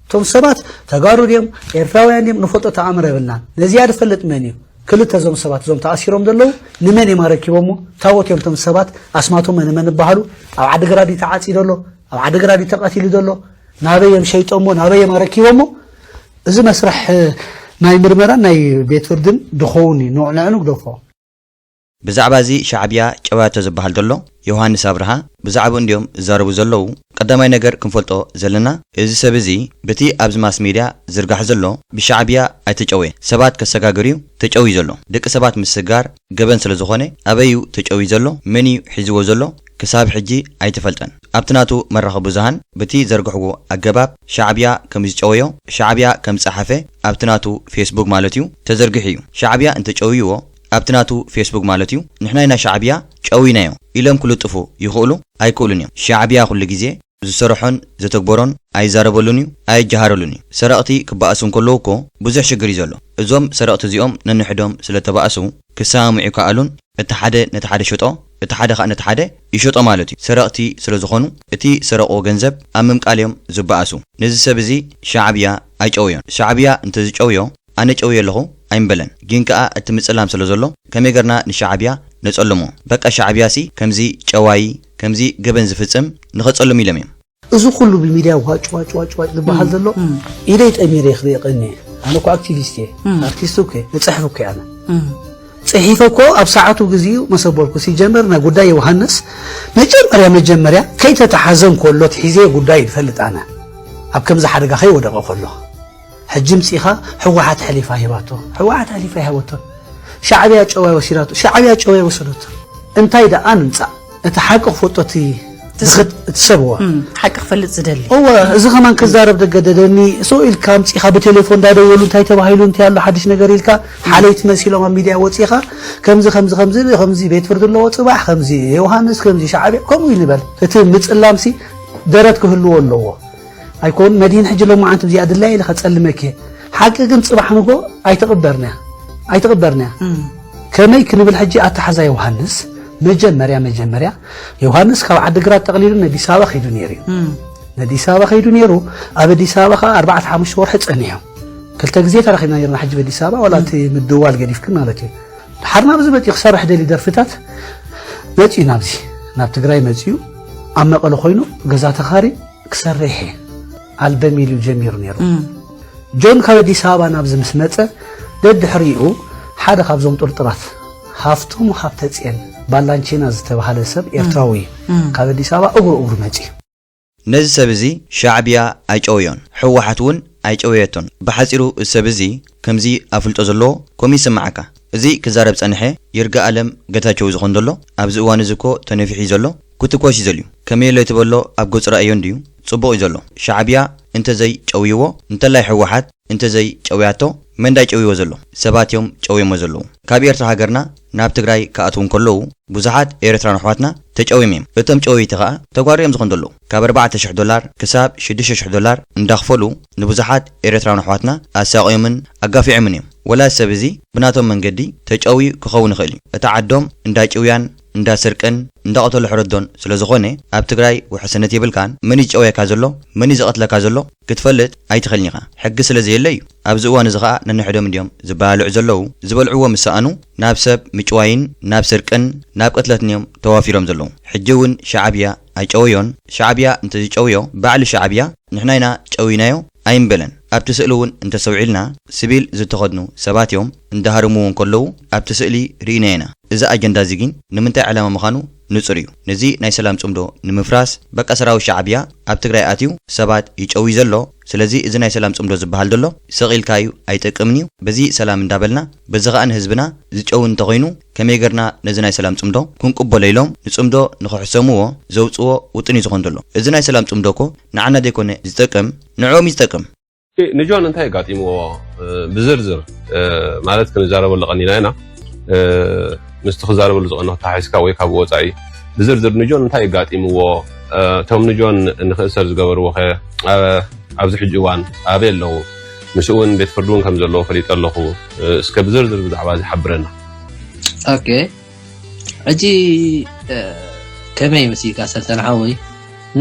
توم سبات تجارو اليوم إرفاويان اليوم نفوت تعامر بلنا لزيادة فلت منيو كل تزوم سبات زوم تأثيرهم دلو نمني ما ركبومو تاوت يوم تم سبات أسماتهم من بحالو أو عد قرادي تعاتي دلو أو عد قرادي تقاتي دلو نابي يمشي تومو نابي ما ركبومو إذا مسرح ناي مرمرة ناي بيت فردن دخوني نوع لعنو دفع بزعبا زي شعبيا جوات زبحال دلو يوهانس أبرها بزعبو انديوم زاربو زلو قدامي نجر كنفلتو زلنا إذا سبزي بتي أبز ماس ميديا زرقح زلو بشعبيا أتجوي سبات كسجاجريو تجوي زلو دك سبات مسجار جبن سلزخونة أبيو تجوي زلو مني حزو زلو كساب حجي أي تفلتن أبتناتو مرة خبزهن بتي زرقحو الجباب شعبيا كم يجويو شعبيا كم صحفة أبتناتو فيسبوك مالتيو تزرقحيو شعبيا أنت تجويو أبتناتو فيسبوك مالتيو نحنا شعبيا جوينايو إلهم كل طفو يقولوا أي كلنيو شعبيا كل جزء زسرحون زتكبرون أي زاربولونيو أي جهارولوني سرقتي كبأسون كلوكو بزح شجري زلو الزوم سرقت زيوم ننحدهم سلة بأسو كسامع كألون نتحدى شطأ نتحدى يشطأ مالتي سرقتي سلزخونو اتي سرقو جنزب أمم كاليوم زبأسو نزل سبزي شعبيا أي جويون شعبيا انت جويو أنا جوي له أين بلن جينك أتمسلام سلزلو كم يقرنا نشعبيا نتسلمو بقى شعبياسي كمزي جواي كمزي جبن زفتم نختصلم يلميم إذا كله بالميديا واج لبحال دلو إليت أمير يخليقني أنا كو أكتيفيستي أرتيستوكي نتصحفوكي أنا صحيفكو أبساعته جزيو مسبولكو سيجمر نقودا يوهنس مجمريا كي تتحزن كله تحيزي قودا يفلت أنا أب كم زحرقة خي ودقة كله حجم سيخا حوحات حليفة هباتو حوحات حليفة هباتو شعبيات شوي وسيراتو شعبيات شوي وسيراتو انتي دا أنت تحقق فوتوتي تسبوا حق فلت زدلي هو إذا كمان كزارب دقددني سؤال كام سيخا بتليفون دا دولو انتي تباهيلو انتي الله حدش نقريلكا حاليت مسيلو من ميديا وسيخا خمزي بيت فرد الله وصباح خمزي يوهانس خمزي شعبي كم ينبل تتم متسلامسي درتك هلو والله أيكون مدينة حج لو ما أنت زيادة لا إله تسلمك حقا كنت صباح نقول أي تقدرنا كما يكون بالحج أتحزا يوهانس مجمريا يوهانس كوا عد قرات تقليل ندي سابا خيدو نيرو أبدي سابا 4-5 شهور حتى أنيهم كل تجزية ترى خلينا يرنا حج بدي سابا ولا تمدوال قريف كنا لك حرنا بزبط يخسر حدا اللي درفتات نجي ناب تقراي مزيو أما قالوا خينو جزات خاري كسر ريحي البميل جمير نيرو جون كودي سابا نابز مسمته دد حريقو حدا خابزوم طرطرات هافتوم وهافتتين بالانچينا زتبهاله سب ኤርትራዊ كودي سابا اغور ماجي نز سبزي شعبيا ايچويون حوحاتون ايچويتون بحصيرو سبزي كمزي افلطو زلو كوميس معكا ازي كزارب صنحه يرغا عالم غتاچو زخوندلو ابز وان زكو تنفحي زلو كوتكوشي زليو كميلو يتبلو اب غص رايون ديو صبو يزلو شعبيا انت زي چويو انت لاي حوحات انت زي چوياتو مندا چويو زلو سباتيوم چويمو زلو كابيرت هاغرنا ناب تግራይ كاتون كلو بزحات ኤርትራን ኣሕዋትና ተጨዊምም እቶም ጨዊት ኸኣ ተጓሪዮም ዝኾንደሉ ካብ $4,000 ክሳብ $6,000 እንዳኽፈሉ ንብዙሓት ኤርትራን ኣሕዋትና ኣሳቂዮምን ኣጋፊዖምን እዮም ወላ ሰብ እዚ ብናቶም መንገዲ ተጨዊ ክኸውን ይኽእል እዩ እታ ዓዶም እንዳጭውያን እንዳሰርቀን እንዳቀተሉ ሕረዶን ስለዝኾነ ኣብ ትግራይ ውሕስነት ይብልካን መን ይጨወየካ ዘሎ መን ይዘቐትለካ ዘሎ ክትፈልጥ ኣይትኽእልኒ ኢኻ ሕጊ ስለዘየለ እዩ ኣብዚ እዋን እዚ ኸኣ ነንሕዶም እንዲዮም ዝበልዑ ዘለው ዝበልዕዎ ምሳኣኑ ናብ ሰብ ምጭዋይን ናብ ስርቅን ናብ ቀትለትንዮም ተዋፊሮም ዘለው ሕጂ እውን ሻዕብያ ኣይጨወዮን ሻዕብያ እንተዝጨውዮ ባዕሊ ሻዕብያ ንሕናይና ጨዊናዮ ኣይንበለን ኣብቲ ስእሊ እውን እንተሰውዒልና ሲቪል ዝተኸድኑ ሰባት እዮም እንዳሃርሙውን ከለው ኣብቲ ስእሊ ርኢና ኢና እዚ ኣጀንዳ እዚ ግን ንምንታይ ዕላማ ምዃኑ ንጹር እዩ ነዚ ናይ ሰላም ጽምዶ ንምፍራስ በቃ ሰራዊት ሻዕብያ ኣብ ትግራይ ኣትዩ ሰባት ይጨዊ ዘሎ ስለዚ እዚ ናይ ሰላም ጽምዶ ዝበሃል ዘሎ ሰቂልካዩ ኣይጠቅምን እዩ በዚ ሰላም እንዳበልና በዚ ኸኣን ህዝብና ዝጨው እንተኾይኑ ከመይ ገርና ነዚ ናይ ሰላም ጽምዶ ክንቅበሎ ኢሎም ንጽምዶ ንኽሕሰምዎ ዘውፅዎ ውጥን እዩ ዝኾን ዘሎ እዚ ናይ ሰላም ጽምዶ ኮ ንዓና ደይኮነ ዝጠቅም ንዖም ይዝጠቅም ንጆን እንታይ ጋጢምዎ ብዝርዝር ማለት ክንዛረበሉ ቀኒና ኢና ምስቲ ክዛረበሉ ዝቐንኹ ታሒስካ ወይ ካብ ወፃኢ ብዝርዝር ንጆን እንታይ ጋጢምዎ እቶም ንጆን ንኽእሰር ዝገበርዎ ኸ ኣብዚ ሕጂ እዋን ኣበይ ኣለዉ ምስኡ እውን ቤት ፍርዲ እውን ከም ዘለዎ ፈሊጥ ኣለኹ እስከ ብዝርዝር ብዛዕባ ዝሓብረና ኦኬ ሕጂ ከመይ መሲልካ ሰልተናሓወይ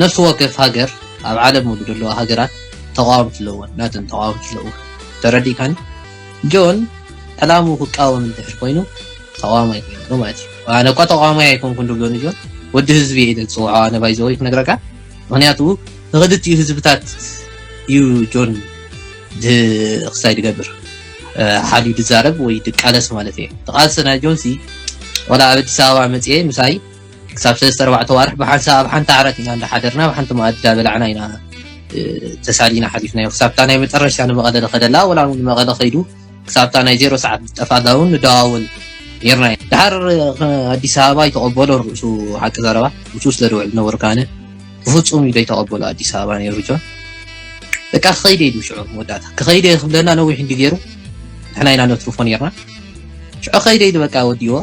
ነፍሲ ወከፍ ሃገር ኣብ ዓለም ሙሉ ዘለዋ ሃገራት ተቃዋምቲ ኣለዎን ናተን ተቃዋምቲ ኣለዎ ተረዲእካኒ ጆን ዕላሙ ክቃወም እንድሕር ኮይኑ ተቃዋማይ ኮይኑ ማለት እዩ ኣነ እኳ ተቃዋማይ ኣይኮንኩን ድብሎን ጆን ወዲ ህዝቢ እየ ዝፅውዖ ኣነ ባይዘወይ ክነግረካ ምክንያቱ ንኽልቲኡ ህዝብታት እዩ ጆን ክሳይ ድገብር ሓልዩ ድዛረብ ወይ ድቃለስ ማለት እየ ተቃልሰና ጆንሲ ወላ ኣብ ኣዲስ ኣበባ መፅአ ምሳይ ክሳብ 3-4 ዋርሕ ብሓንሳብ ሓንቲ ዓራት ኢና እንዳሓደርና ብሓንቲ መኣዲ በላዕና ኢና ተሳሊና ሓሊፍና ክሳብታ ናይ መጨረሻ ንመቐለ ከደላ ወላ ንመቐለ ከይዱ ክሳብታ ናይ 0 ሰዓት ጠፋላውን ንዳዋወል يرنا دحر أديس أبابا يتقبلوا رؤسو حق زربا وشوش لروع النوركانه وفتصوم يدي يتقبلوا أديس أبابا يرجع لك خيدي يدو شعور موداتا كخيدي خبلنا نوي حين ديرو احنا هنا نتروفون يرنا شو خيدي يدو بكا وديوا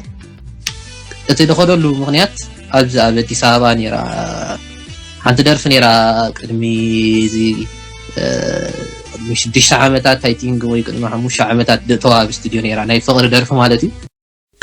تدخلوا له مغنيات أديس أبابا نيرا حانت درف نيرا قدمي زي مش ديش عامتات تايتينغ ويقدموا حموش عامتات تواب استوديو نيرا ناي فقر درف مالتي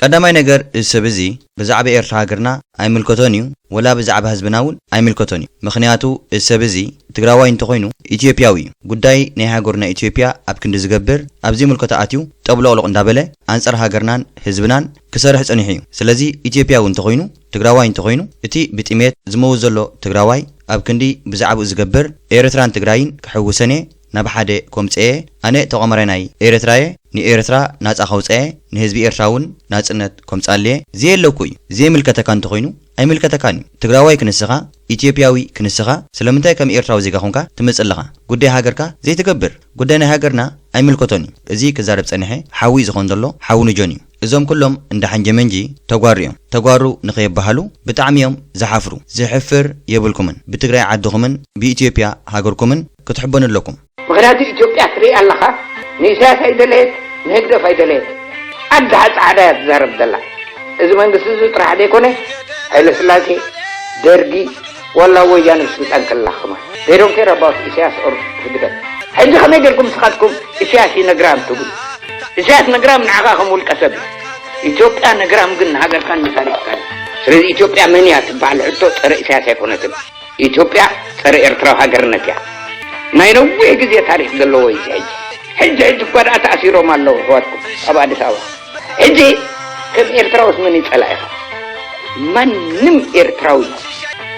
ቀዳማይ ነገር ሰብ እዚ ብዛዕባ ኤርትራ ሃገርና ኣይምልከቶን እዩ ወላ ብዛዕባ ህዝብና እውን ኣይምልከቶን እዩ ምክንያቱ ሰብ እዚ ትግራዋይ እንተኮይኑ ኢትዮጵያዊ እዩ ጉዳይ ናይ ሃገርና ኢትዮጵያ ኣብ ክንዲ ዝገብር ኣብዚ ምልከታ ኣትዩ ጠብሎቅሎቅ እንዳበለ ኣንጻር ሃገርናን ህዝብናን ክሰርሕ ፀኒሑ እዩ ስለዚ ኢትዮጵያዊ እንተኮይኑ ትግራዋይ እንተኮይኑ እቲ ብጥሜት ዝመውት ዘሎ ትግራዋይ ኣብ ክንዲ ብዛዕባ ዝገብር ኤርትራን ትግራይን ክሕውሰነ ናብ ሓደ ኮምፀየ ኣነ ተቆመራይ ናይ ኤርትራየ ንኤርትራ ናጻ ኸውጽአ ንህዝቢ ኤርትራውን ናጽነት ከምጻልየ ዘየለኩ እዩ ዘየምልከተካ እንተኾይኑ ኣይምልከተካን እዩ ትግራዋይ ክንስኻ ኢትዮጵያዊ ክንስኻ ስለምንታይ ከም ኤርትራዊ ዜጋ ኾንካ ትመጽለኻ ጉዳይ ሃገርካ ዘይትገብር ጉዳይ ናይ ሃገርና ኣይምልከቶን እዩ እዚ ክዛረብ ጸኒሐ ሓዊ ዝኾን ዘሎ ሓዊ ንጆን እዩ እዞም ኩሎም እንደ ሓንጀመንጂ ተጓሩ እዮም ተጓሩ ንኸይባሃሉ ብጣዕሚ እዮም ዝሓፍሩ ዝሕፍር የብልኩምን ብትግራይ ዓድኹምን ብኢትዮጵያ ሃገርኩምን ክትሕበኑ ኣለኩም ምክንያቱ ኢትዮጵያ ትርኢ ኣለኻ ንኢሳያስ ኣይደለየት ንህግደፍ ኣይደለየት ዓዲ ፃዕዳ እያ ትዛረብ ዘላ እዚ መንግስቲ እዚ ጥራሕ ዘይኮነ ሃይለ ስላሴ ደርጊ ወላ ወያነ ስልጣን ከላኽማ they don't care about ኢሳያስ or ህግደፍ ሕጂ ከመይ ጌርኩም ስኻትኩም ኢሳያስ ይነግራም ትብሉ ኢሳያስ ነግራም ንዓኻኹም ውልቀ ሰብ ኢትዮጵያ ነግራም ግን ሃገርካ ንታሪኽካ ስለዚ ኢትዮጵያ መን እያ ትበሃል ሕቶ ፀረ ኢሳያስ ኣይኮነትን ኢትዮጵያ ፀረ ኤርትራዊ ሃገርነት እያ ናይ ነዊሕ ግዜ ታሪክ ዘለዎ እዩ ሕጂ እኳ ደኣ ተኣሲሮም ኣለዉ ኣሕዋትኩም ኣብ ኣዲስ ኣበባ ሕጂ ከም ኤርትራውስ መን ይፀላእ ኢኻ ማንም ኤርትራዊ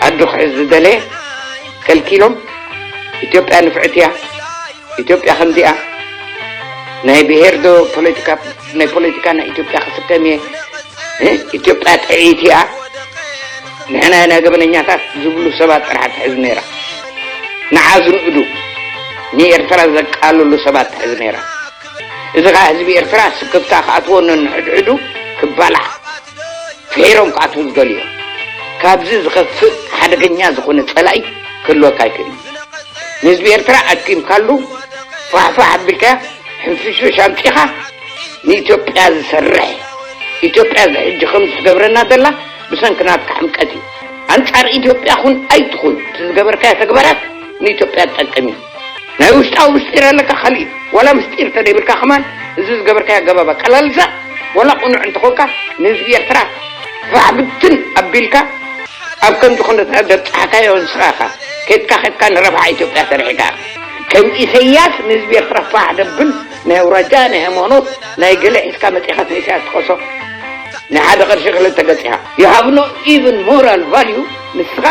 ኣዱ ክሕዝ ዝደለየ ከልኪሎም ኢትዮጵያ ንፍዕት እያ ኢትዮጵያ ከምዚኣ ናይ ብሄር ዶ ፖለቲካ ናይ ፖለቲካ ናይ ኢትዮጵያ ክስከም እየ ኢትዮጵያ ጥዒት እያ ንሕና ናይ ገበነኛታት ዝብሉ ሰባት ጥራሕ ትሕዝ ነይራ ንዓዝ ንእዱ ንኤርትራ ዘቃልሉ ሰባት ትሕዝ ነይራ እዚ ከዓ ህዝቢ ኤርትራ ስክብታ ክኣትዎ ንሕድሕዱ ክባላዕ ፈይሮም ክኣትዉ ዝደልዩ ካብዚ ዝኸፍእ ሓደገኛ ዝኾነ ፀላኢ ክህልወካ ይክእል ንህዝቢ ኤርትራ ኣትኪምካሉ ፋሕፋሕ ኣቢልካ ሕንፍሽፍሽ ኣምፂኻ ንኢትዮጵያ ዝሰርሕ ኢትዮጵያ ዝሕጂ ከም ዝገብረና ዘላ ብሰንክናትካ ሕምቀት እዩ ኣንጻር ኢትዮጵያ ኹን ኣይትኹን ዝገበርካዮ ተግባራት ንኢትዮጵያ ትጠቅም እዩ ናይ ውሽጣዊ ምስጢር ኣለካ ኸሊእ ወላ ምስጢር ተደይብልካ ኸማን እዚ ዝገበርካዮ ገባባ ቀላልሳ ወላ ቁኑዕ እንትኾንካ ንህዝቢ ኤርትራ ፋሕብትን ኣቢልካ ኣብ ከምዚ ኩነታት ዘብፅሓካዮ ንስኻኻ ከድካ ንረብሓ ኢትዮጵያ ሰሪሕካ ከም ኢሳያስ ንህዝቢ ኤርትራ ፋሕ ደብል ናይ አውራጃ ናይ ሃይማኖት ናይ ገለ ሒዝካ መፂኻት ንኢሳያስ ትኸሶ ንሓደ ቅርሺ ክልተ ገፂኻ you have no even moral value ንስኻ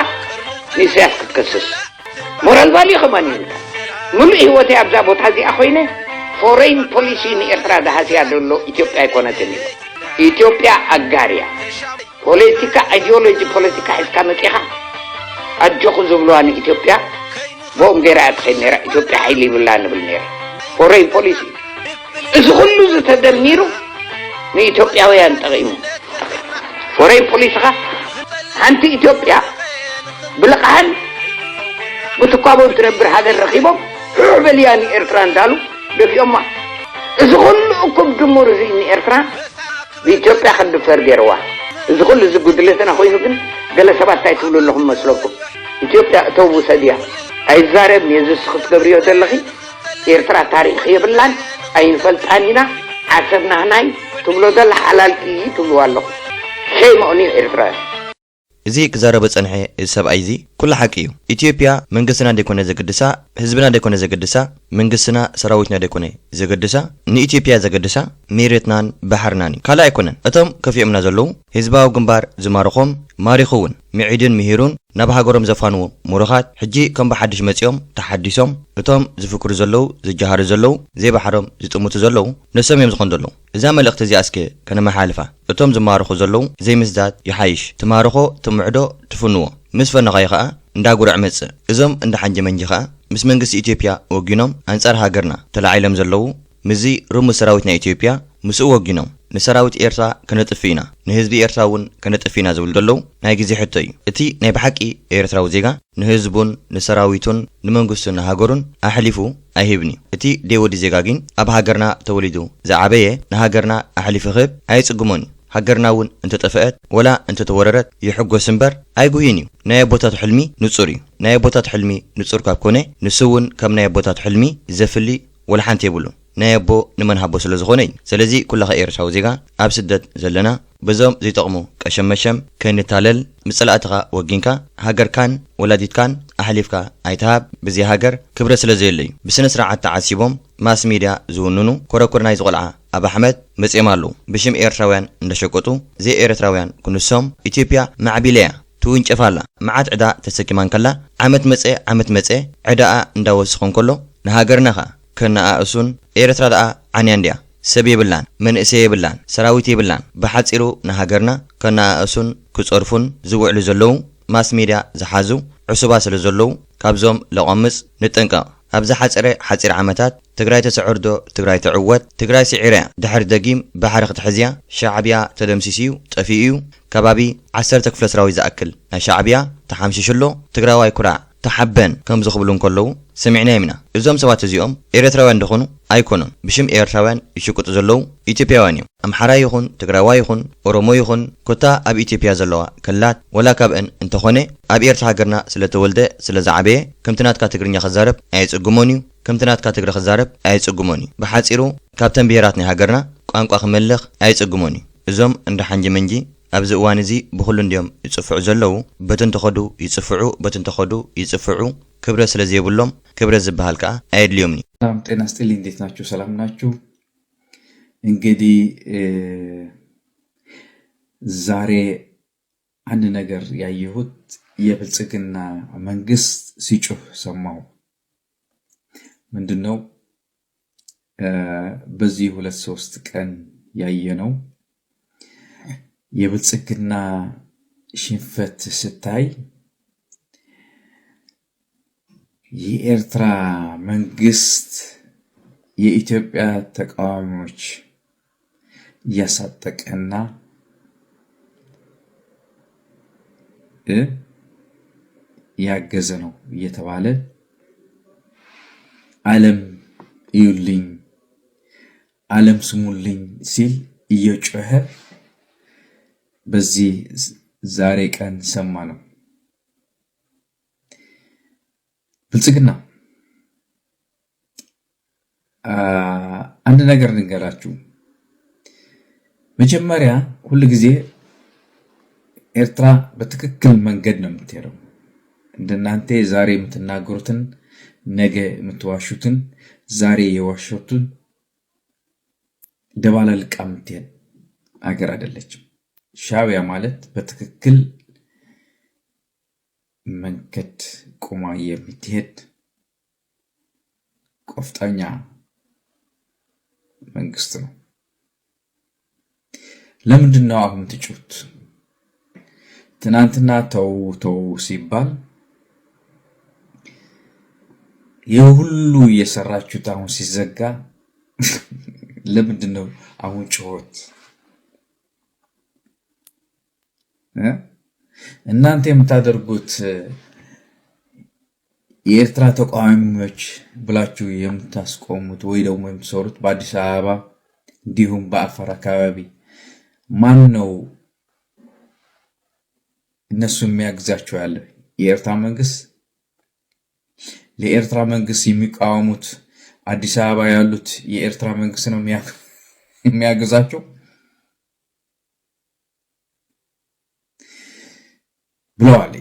ንኢሳያስ ክትከስስ moral value ከማን እዩ ሙሉእ ህይወተይ ኣብዛ ቦታ እዚኣ ኮይነ ፎሬን ፖሊሲ ንኤርትራ ዝሃስያ ዘሎ ኢትዮጵያ ኣይኮነትን እዩ ኢትዮጵያ ኣጋርያ ፖለቲካ አይዲዮሎጂ ፖለቲካ ሒዝካ መፂኻ ኣጆኹ ዝብልዋ ንኢትዮጵያ ቦም ገይራ ትኸይድ ነይራ ኢትዮጵያ ሓይሊ ይብላ ንብል ነይራ ፎሬን ፖሊሲ እዚ ኩሉ ዝተደሚሩ ንኢትዮጵያውያን ጠቒሙ ፎሬን ፖሊሲኻ ሓንቲ ኢትዮጵያ ብልቕሓን ብትኳቦም ትነብር ሃገር ረኺቦም ዕበልያ ንኤርትራ እንዳሉ ደፊኦማ እዚ ኩሉ እኩብ ድሙር እዚ ንኤርትራ ብኢትዮጵያ ክንድፈር ገይርዋ እዚ ኩሉ ዝጉድለትና ኮይኑ ግን ገለ ሰባት እንታይ ትብሉ ኣለኹም መስለኩም ኢትዮጵያ እተው ውሰድያ ኣይዛረብ የዝስ ክትገብርዮ ዘለኺ ኤርትራ ታሪክ የብላን ኣይንፈልጣን ኢና ዓሰብና ናይ ትብሎ ዘላ ሓላልቲ ትብሉ ኣለኹ ሸይ መእኒ ኤርትራ እዚ ክዛረበ ጸንሐ እዚ ሰብኣይ እዚ ኩሉ ሓቂ እዩ ኢትዮጵያ መንግስትና ደይኮነ ዘገድሳ ህዝብና ደይኮነ ዘገድሳ መንግስትና ሰራዊትና ደይኮነ ዘገድሳ ንኢትዮጵያ ዘገድሳ መሬትናን ባሕርናን ካልእ ኣይኮነን እቶም ከፊኦምና ዘለው ህዝባዊ ግንባር ዝማርኾም ማሪኹውን ምዒድን ምሂሩን ናብ ሃገሮም ዘፋንዎ ሙሩኻት ሕጂ ከም ብሓድሽ መፂኦም ተሓዲሶም እቶም ዝፍክሩ ዘለው ዝጀሃሩ ዘለው ዘይባሕሮም ዝጥሙቱ ዘለው ነሶም እዮም ዝኾን ዘለው እዛ መልእኽቲ እዚኣ እስከ ከነመሓልፋ እቶም ዝማርኹ ዘለው ዘይምስዳት ይሓይሽ ትማርኾ ትምዕዶ ትፍንዎ ምስ ፈነኻይ ከዓ እንዳጉርዕ መጽእ እዞም እንደ ሓንጀ መንጂ ከዓ ምስ መንግስቲ ኢትዮጵያ ወጊኖም አንጻር ሃገርና ተላዒሎም ዘለው ምዚ ርሙስ ሰራዊት ናይ ኢትዮጵያ ምስኡ ወጊኖም ንሰራዊት ኤርትራ ከነጥፊና ንህዝቢ ኤርትራውን ከነጥፊና ዝብል ዘለው ናይ ግዜ ሕቶ እዩ እቲ ናይ ብሓቂ ኤርትራዊ ዜጋ ንህዝቡን ንሰራዊቱን ንመንግስቱን ሃገሩን ኣሕሊፉ ኣይሂብኒ እቲ ደወዲ ዜጋ ግን ኣብ ሃገርና ተወሊዱ ዝዓበየ ንሃገርና ኣሕሊፉ ክህብ ኣይጽግሞን ሃገርናውን እንተጠፍአት ወላ እንተተወረረት ይሕጎስ እምበር ኣይጉይን እዩ ናይ ኣቦታት ሕልሚ ንጹር እዩ ናይ ኣቦታት ሕልሚ ንጹር ካብ ኮነ ንሱውን ከም ናይ ኣቦታት ሕልሚ ዘፍሊ ወላ ሓንቲ የብሉን ናይ ኣቦ ንመንሃቦ ስለ ዝኾነ እዩ ስለዚ ኩላኸ ኤርትራዊ ዜጋ ኣብ ስደት ዘለና በዞም ዘይጠቕሙ ቀሸመሸም ከንታለል ምጽላእትኻ ወጊንካ ሃገርካን ወላዲትካን ኣሕሊፍካ ኣይትሃብ በዚ ሃገር ክብረ ስለ ዘየለ እዩ ብስነ ስርዓት ተዓሲቦም ማስ ሚድያ ዝውንኑ ኮረኮር ናይ ዝቆልዓ ኣብ ኣሕመድ መጺኦም ኣለዉ ብሽም ኤርትራውያን እንደሸቀጡ ዘይ ኤርትራውያን ኩንሶም ኢትዮጵያ ማዕቢለያ ትውንጨፋላ መዓት ዕዳ ተሰኪማን ከላ ዓመት መጸ ዕዳኣ እንዳወስኾን ከሎ ንሃገርናኻ ከነኣእሱን ኤርትራ ደኣ ዓንያ እንድያ ሰብ የብላን መንእሰይ የብላን ሰራዊት የብላን ብሓጺሩ ንሃገርና ከናእሱን ክጸርፉን ዝውዕሉ ዘለዉ ማስ ሚድያ ዝሓዙ ዕሱባ ስለ ዘለዉ ካብዞም ለቆምጽ ንጥንቀቕ ኣብዛ ሓጺር ዓመታት ትግራይ ተሰዕርዶ ትግራይ ተዕወት ትግራይ ሲዒርያ ድሕሪ ደጊም ባሕሪ ክትሕዝያ ሻዕብያ ተደምሲስዩ ጠፊኡ ከባቢ 10 ክፍለ ሰራዊት ዝኣክል ናይ ሻዕብያ ተሓምሽሽሎ ትግራዋይ ኩራዕ ተሓበን ከም ዝኽብሉ እንከለዉ ሰሚዕና ይምና እዞም ሰባት እዚኦም ኤርትራውያን እንደኾኑ ኣይኮኑን ብሽም ኤርትራውያን ይሽቁጡ ዘለዉ ኢትዮጵያውያን እዮም ኣምሓራ ይኹን ትግራዋይ ይኹን ኦሮሞ ይኹን ኮታ ኣብ ኢትዮጵያ ዘለዋ ከላት ወላ ካብአን እንተኾነ ኣብ ኤርትራ ሃገርና ስለተወልደ ስለዝዓበየ ከምቲ ናትካ ትግርኛ ክዛረብ ኣይጽጉሞን እዩ ከምቲ ናትካ ትግሪ ክዛረብ ኣይጽጉሞን እዩ ብሓጺሩ ካብተን ብሄራት ናይ ሃገርና ቋንቋ ክመልኽ ኣይጽጉሞን እዩ እዞም እንደ ሓንጂ መንጂ ኣብዚ እዋን እዚ ብኹሉ እንዲኦም ይጽፍዑ ዘለዉ በትን ተኸዱ ይጽፍዑ በትን ተኸዱ ይጽፍዑ ክብረ ስለዘይብሎም ክብረ ዝበሃል ከዓ ኣይድልዮም እዩ። ሰላም ጤና ይስጥልኝ። እንዴት ናችሁ? ሰላም ናችሁ? እንግዲህ ዛሬ አንድ ነገር ያየሁት የብልጽግና መንግስት ሲጮህ ሰማሁ። ምንድነው? በዚህ 2-3 ቀን ያየነው የብልጽግና ሽንፈት ስታይ የኤርትራ መንግስት የኢትዮጵያ ተቃዋሚዎች እያሳጠቀና ያገዘ ነው እየተባለ ዓለም ይዩልኝ ዓለም ስሙልኝ ሲል እየጮኸ በዚህ ዛሬ ቀን ሰማ ነው። ብልጽግና አንድ ነገር ልንገራችሁ። መጀመሪያ ሁሉ ጊዜ ኤርትራ በትክክል መንገድ ነው የምትሄደው። እንደናንተ ዛሬ የምትናገሩትን ነገ የምትዋሹትን ዛሬ የዋሹትን ደባለልቃ የምትሄድ አገር አይደለችም። ሻዕቢያ ማለት በትክክል መንገድ ቆማ የምትሄድ ቆፍጣኛ መንግስት ነው። ለምንድን ነው አሁን ትጩት? ትናንትና ተው ሲባል የሁሉ የሰራችሁት አሁን ሲዘጋ ለምንድን ነው አሁን ጩኸት? እናንተ የምታደርጉት የኤርትራ ተቃዋሚዎች ብላችሁ የምታስቆሙት ወይ ደግሞ የምትሰሩት በአዲስ አበባ እንዲሁም በአፋር አካባቢ ማን ነው እነሱ የሚያግዛቸው ያለ? የኤርትራ መንግስት። ለኤርትራ መንግስት የሚቃወሙት አዲስ አበባ ያሉት የኤርትራ መንግስት ነው የሚያግዛቸው ብለዋል።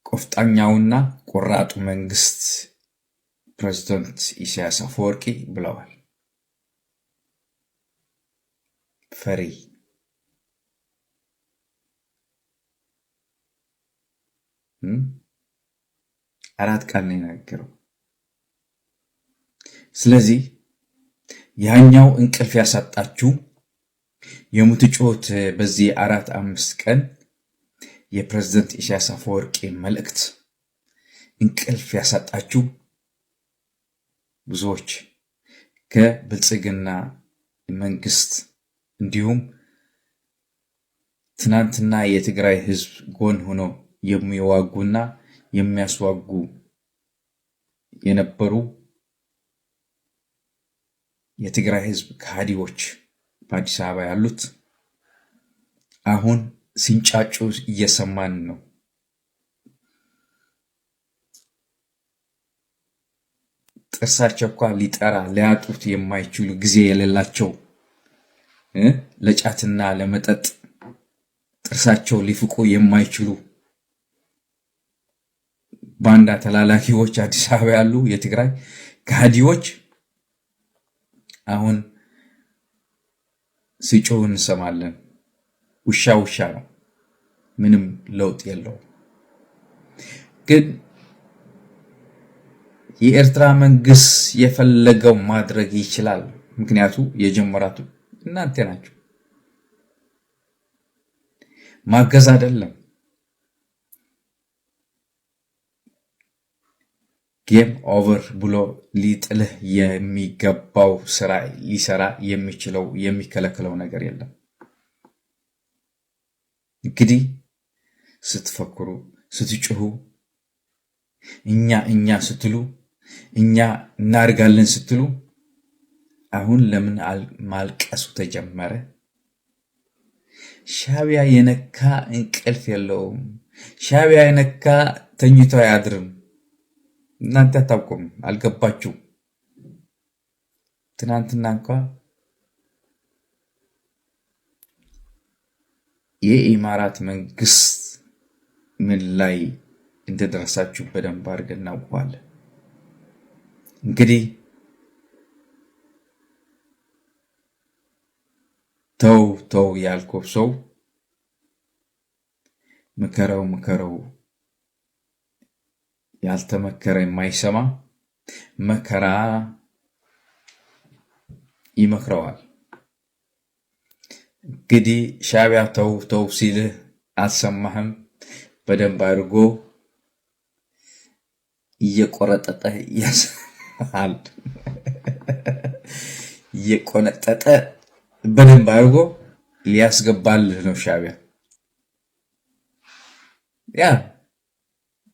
ቆፍጣኛውና ቆራጡ መንግስት ፕሬዝዳንት ኢሳያስ አፈወርቂ ብለዋል። ፈሪ አራት ቃል ነው የናገረው። ስለዚህ ያኛው እንቅልፍ ያሳጣችሁ የምትጮት በዚህ 4-5 ቀን የፕሬዝዳንት ኢሳያስ አፈወርቂ መልእክት እንቅልፍ ያሳጣችሁ ብዙዎች ከብልጽግና መንግስት እንዲሁም ትናንትና የትግራይ ህዝብ ጎን ሆኖ የሚዋጉና የሚያስዋጉ የነበሩ የትግራይ ህዝብ ካዲዎች በአዲስ አበባ ያሉት አሁን ሲንጫጩ እየሰማን ነው። ጥርሳቸው እንኳን ሊጠራ ሊያጡት የማይችሉ ጊዜ የሌላቸው ለጫትና ለመጠጥ ጥርሳቸው ሊፍቁ የማይችሉ ባንዳ ተላላኪዎች አዲስ አበባ ያሉ የትግራይ ካዲዎች አሁን ሲጮህ እንሰማለን። ውሻ ነው፣ ምንም ለውጥ የለውም። ግን የኤርትራ መንግስት የፈለገው ማድረግ ይችላል። ምክንያቱ የጀመራቱ እናንተ ናችሁ። ማገዝ አይደለም። ጌም ኦቨር ብሎ ሊጥልህ የሚገባው ስራ ሊሰራ የሚችለው የሚከለክለው ነገር የለም። እንግዲህ ስትፈክሩ ስትጮሁ እኛ ስትሉ እኛ እናርጋለን ስትሉ አሁን ለምን ማልቀሱ ተጀመረ? ሻዕቢያ የነካ እንቅልፍ የለውም። ሻዕቢያ የነካ ተኝቶ አያድርም። እናንተ አታውቁም፣ አልገባችሁ። ትናንትና እንኳ የኢማራት መንግስት ምን ላይ እንደደረሳችሁ በደንብ አድርገን እናውቀዋለን። እንግዲህ ተው ያልከው ሰው ምከረው ያልተመከረ የማይሰማ መከራ ይመክረዋል። እንግዲህ ሻዕቢያ ተው ሲልህ አልሰማህም። በደንብ አድርጎ እየቆረጠጠ ያስሃል። እየቆነጠጠ በደንብ አድርጎ ሊያስገባልህ ነው ሻዕቢያ።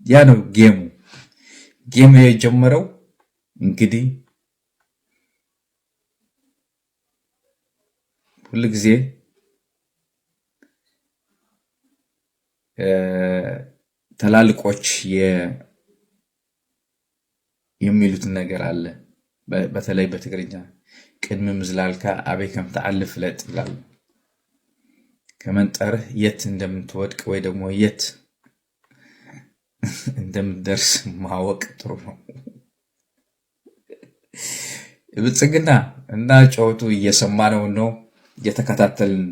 ያ ነው ጌሙ የጀመረው። እንግዲህ ሁሉ ጊዜ ተላልቆች የሚሉት ነገር አለ። በተለይ በትግርኛ ቅድሚ ምዝላልካ አበይ ከም ተዓልፍ ፍለጥ ይላል። ከመንጠርህ የት እንደምትወድቅ ወይ ደግሞ የት እንደምትደርስ ማወቅ ጥሩ ነው። ብልጽግና እና ጨዋቱ እየሰማነው ነው፣ እየተከታተልን።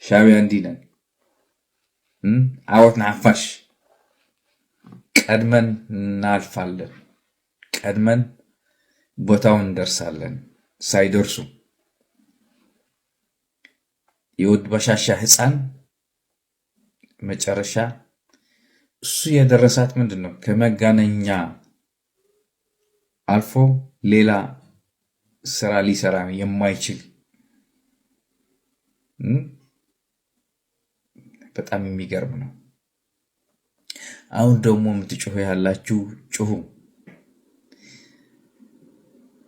ሻዕቢያ እንዲህ ነን። አወት ናፋሽ ቀድመን እናልፋለን፣ ቀድመን ቦታውን እንደርሳለን። ሳይደርሱ የውድ በሻሻ ህፃን መጨረሻ እሱ የደረሳት ምንድነው? ከመጋነኛ አልፎ ሌላ ስራ ሊሰራ የማይችል በጣም የሚገርም ነው። አሁን ደግሞ የምትጮሁ ያላችሁ ጮሁ።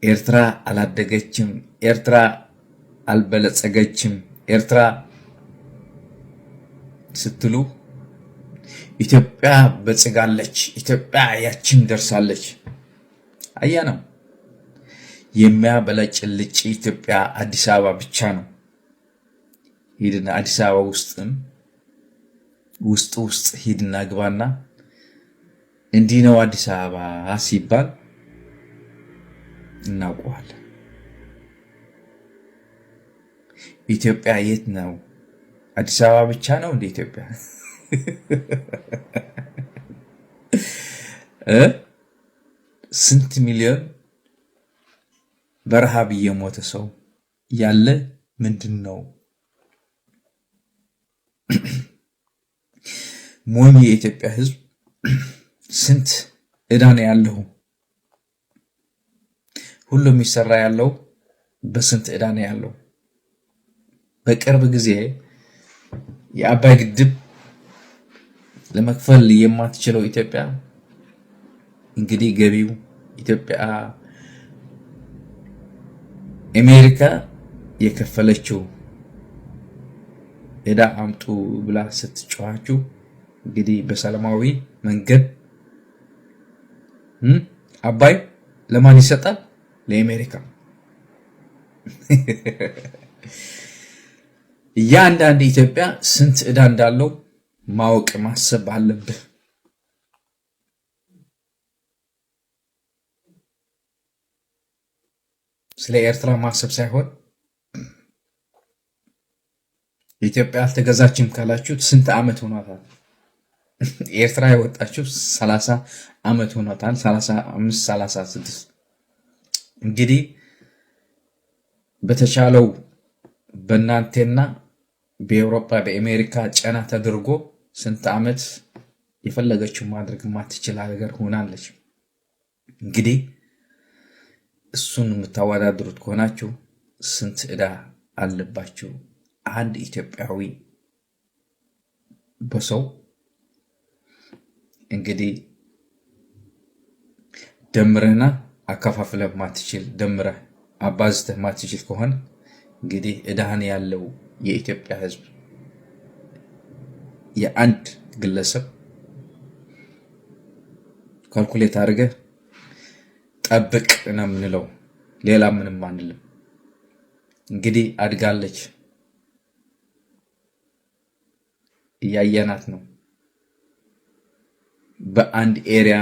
ኤርትራ አላደገችም፣ ኤርትራ አልበለጸገችም፣ ኤርትራ ስትሉ ኢትዮጵያ በጽጋለች፣ ኢትዮጵያ ያችን ደርሳለች። አያ ነው የሚያበለጭልጭ ኢትዮጵያ አዲስ አበባ ብቻ ነው። ሂድና አዲስ አበባ ውስጥ ሂድና ግባና እንዲህ ነው አዲስ አበባ ሲባል እናውቀዋለን። ኢትዮጵያ የት ነው? አዲስ አበባ ብቻ ነው እንደ ኢትዮጵያ? ስንት ሚሊዮን በረሃብ እየሞተ ሰው ያለ ምንድን ነው? ሞኝ የኢትዮጵያ ሕዝብ ስንት ዕዳ ነው ያለው? ሁሉም የሚሰራ ያለው በስንት ዕዳ ነው ያለው? በቅርብ ጊዜ የአባይ ግድብ ለመክፈል የማትችለው ኢትዮጵያ እንግዲህ ገቢው ኢትዮጵያ አሜሪካ የከፈለችው ዕዳ አምጡ ብላ ስትጮኻችሁ እንግዲህ በሰላማዊ መንገድ አባይ ለማን ይሰጣል? ለአሜሪካ። እያንዳንዱ ኢትዮጵያ ስንት ዕዳ እንዳለው ማወቅ ማሰብ አለብህ። ስለ ኤርትራ ማሰብ ሳይሆን ኢትዮጵያ አልተገዛችም ካላችሁ ስንት ዓመት ሆኗታል? ኤርትራ የወጣችው 30 ዓመት ሆኗታል። 35 36 እንግዲህ በተቻለው በእናንተና በአውሮፓ በአሜሪካ ጫና ተደርጎ ስንት ዓመት የፈለገችው ማድረግ ማትችል ሀገር ሆናለች። እንግዲህ እሱን የምታወዳድሩት ከሆናችሁ ስንት ዕዳ አለባችሁ? አንድ ኢትዮጵያዊ በሰው እንግዲህ ደምረህና አከፋፍለህ ማትችል ደምረህ አባዝተህ ማትችል ከሆነ እንግዲህ ዕዳህን ያለው የኢትዮጵያ ሕዝብ የአንድ ግለሰብ ካልኩሌት አድርገህ ጠብቅ ነው የምንለው። ሌላ ምንም አንልም። እንግዲህ አድጋለች፣ እያየናት ነው። በአንድ ኤሪያ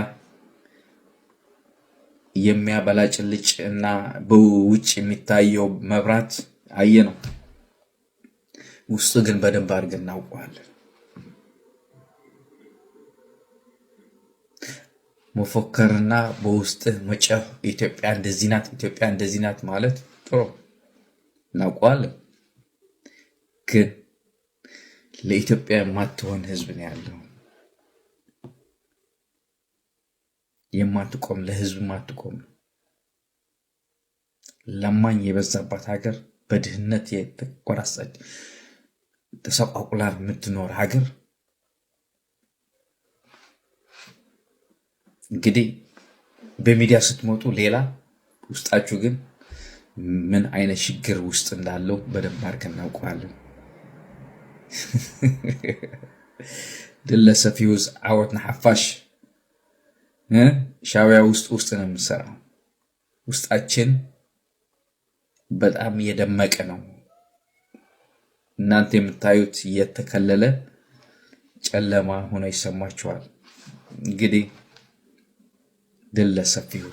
የሚያበላጭልጭ እና በውጭ የሚታየው መብራት አየ ነው። ውስጥ ግን በደንብ አድርገን እናውቀዋለን። መፎከርና በውስጥ መጨፍ ኢትዮጵያ እንደዚህ ናት፣ ኢትዮጵያ እንደዚህ ናት ማለት ጥሩ እናውቀዋለን። ግን ለኢትዮጵያ የማትሆን ህዝብ ነው ያለው። የማትቆም ለህዝብ ማትቆም ለማኝ የበዛባት ሀገር በድህነት የተቆራሰች ተሰቃቁላ የምትኖር ሀገር እንግዲህ በሚዲያ ስትመጡ ሌላ ውስጣችሁ ግን ምን አይነት ችግር ውስጥ እንዳለው በደንብ አድርገን እናውቀዋለን። ድለሰ ፊውዝ ዓወትና ሓፋሽ ሻዕቢያ ውስጥ ነው የምንሰራው። ውስጣችን በጣም የደመቀ ነው። እናንተ የምታዩት የተከለለ ጨለማ ሆኖ ይሰማችኋል። እንግዲህ ድል ለሰፊው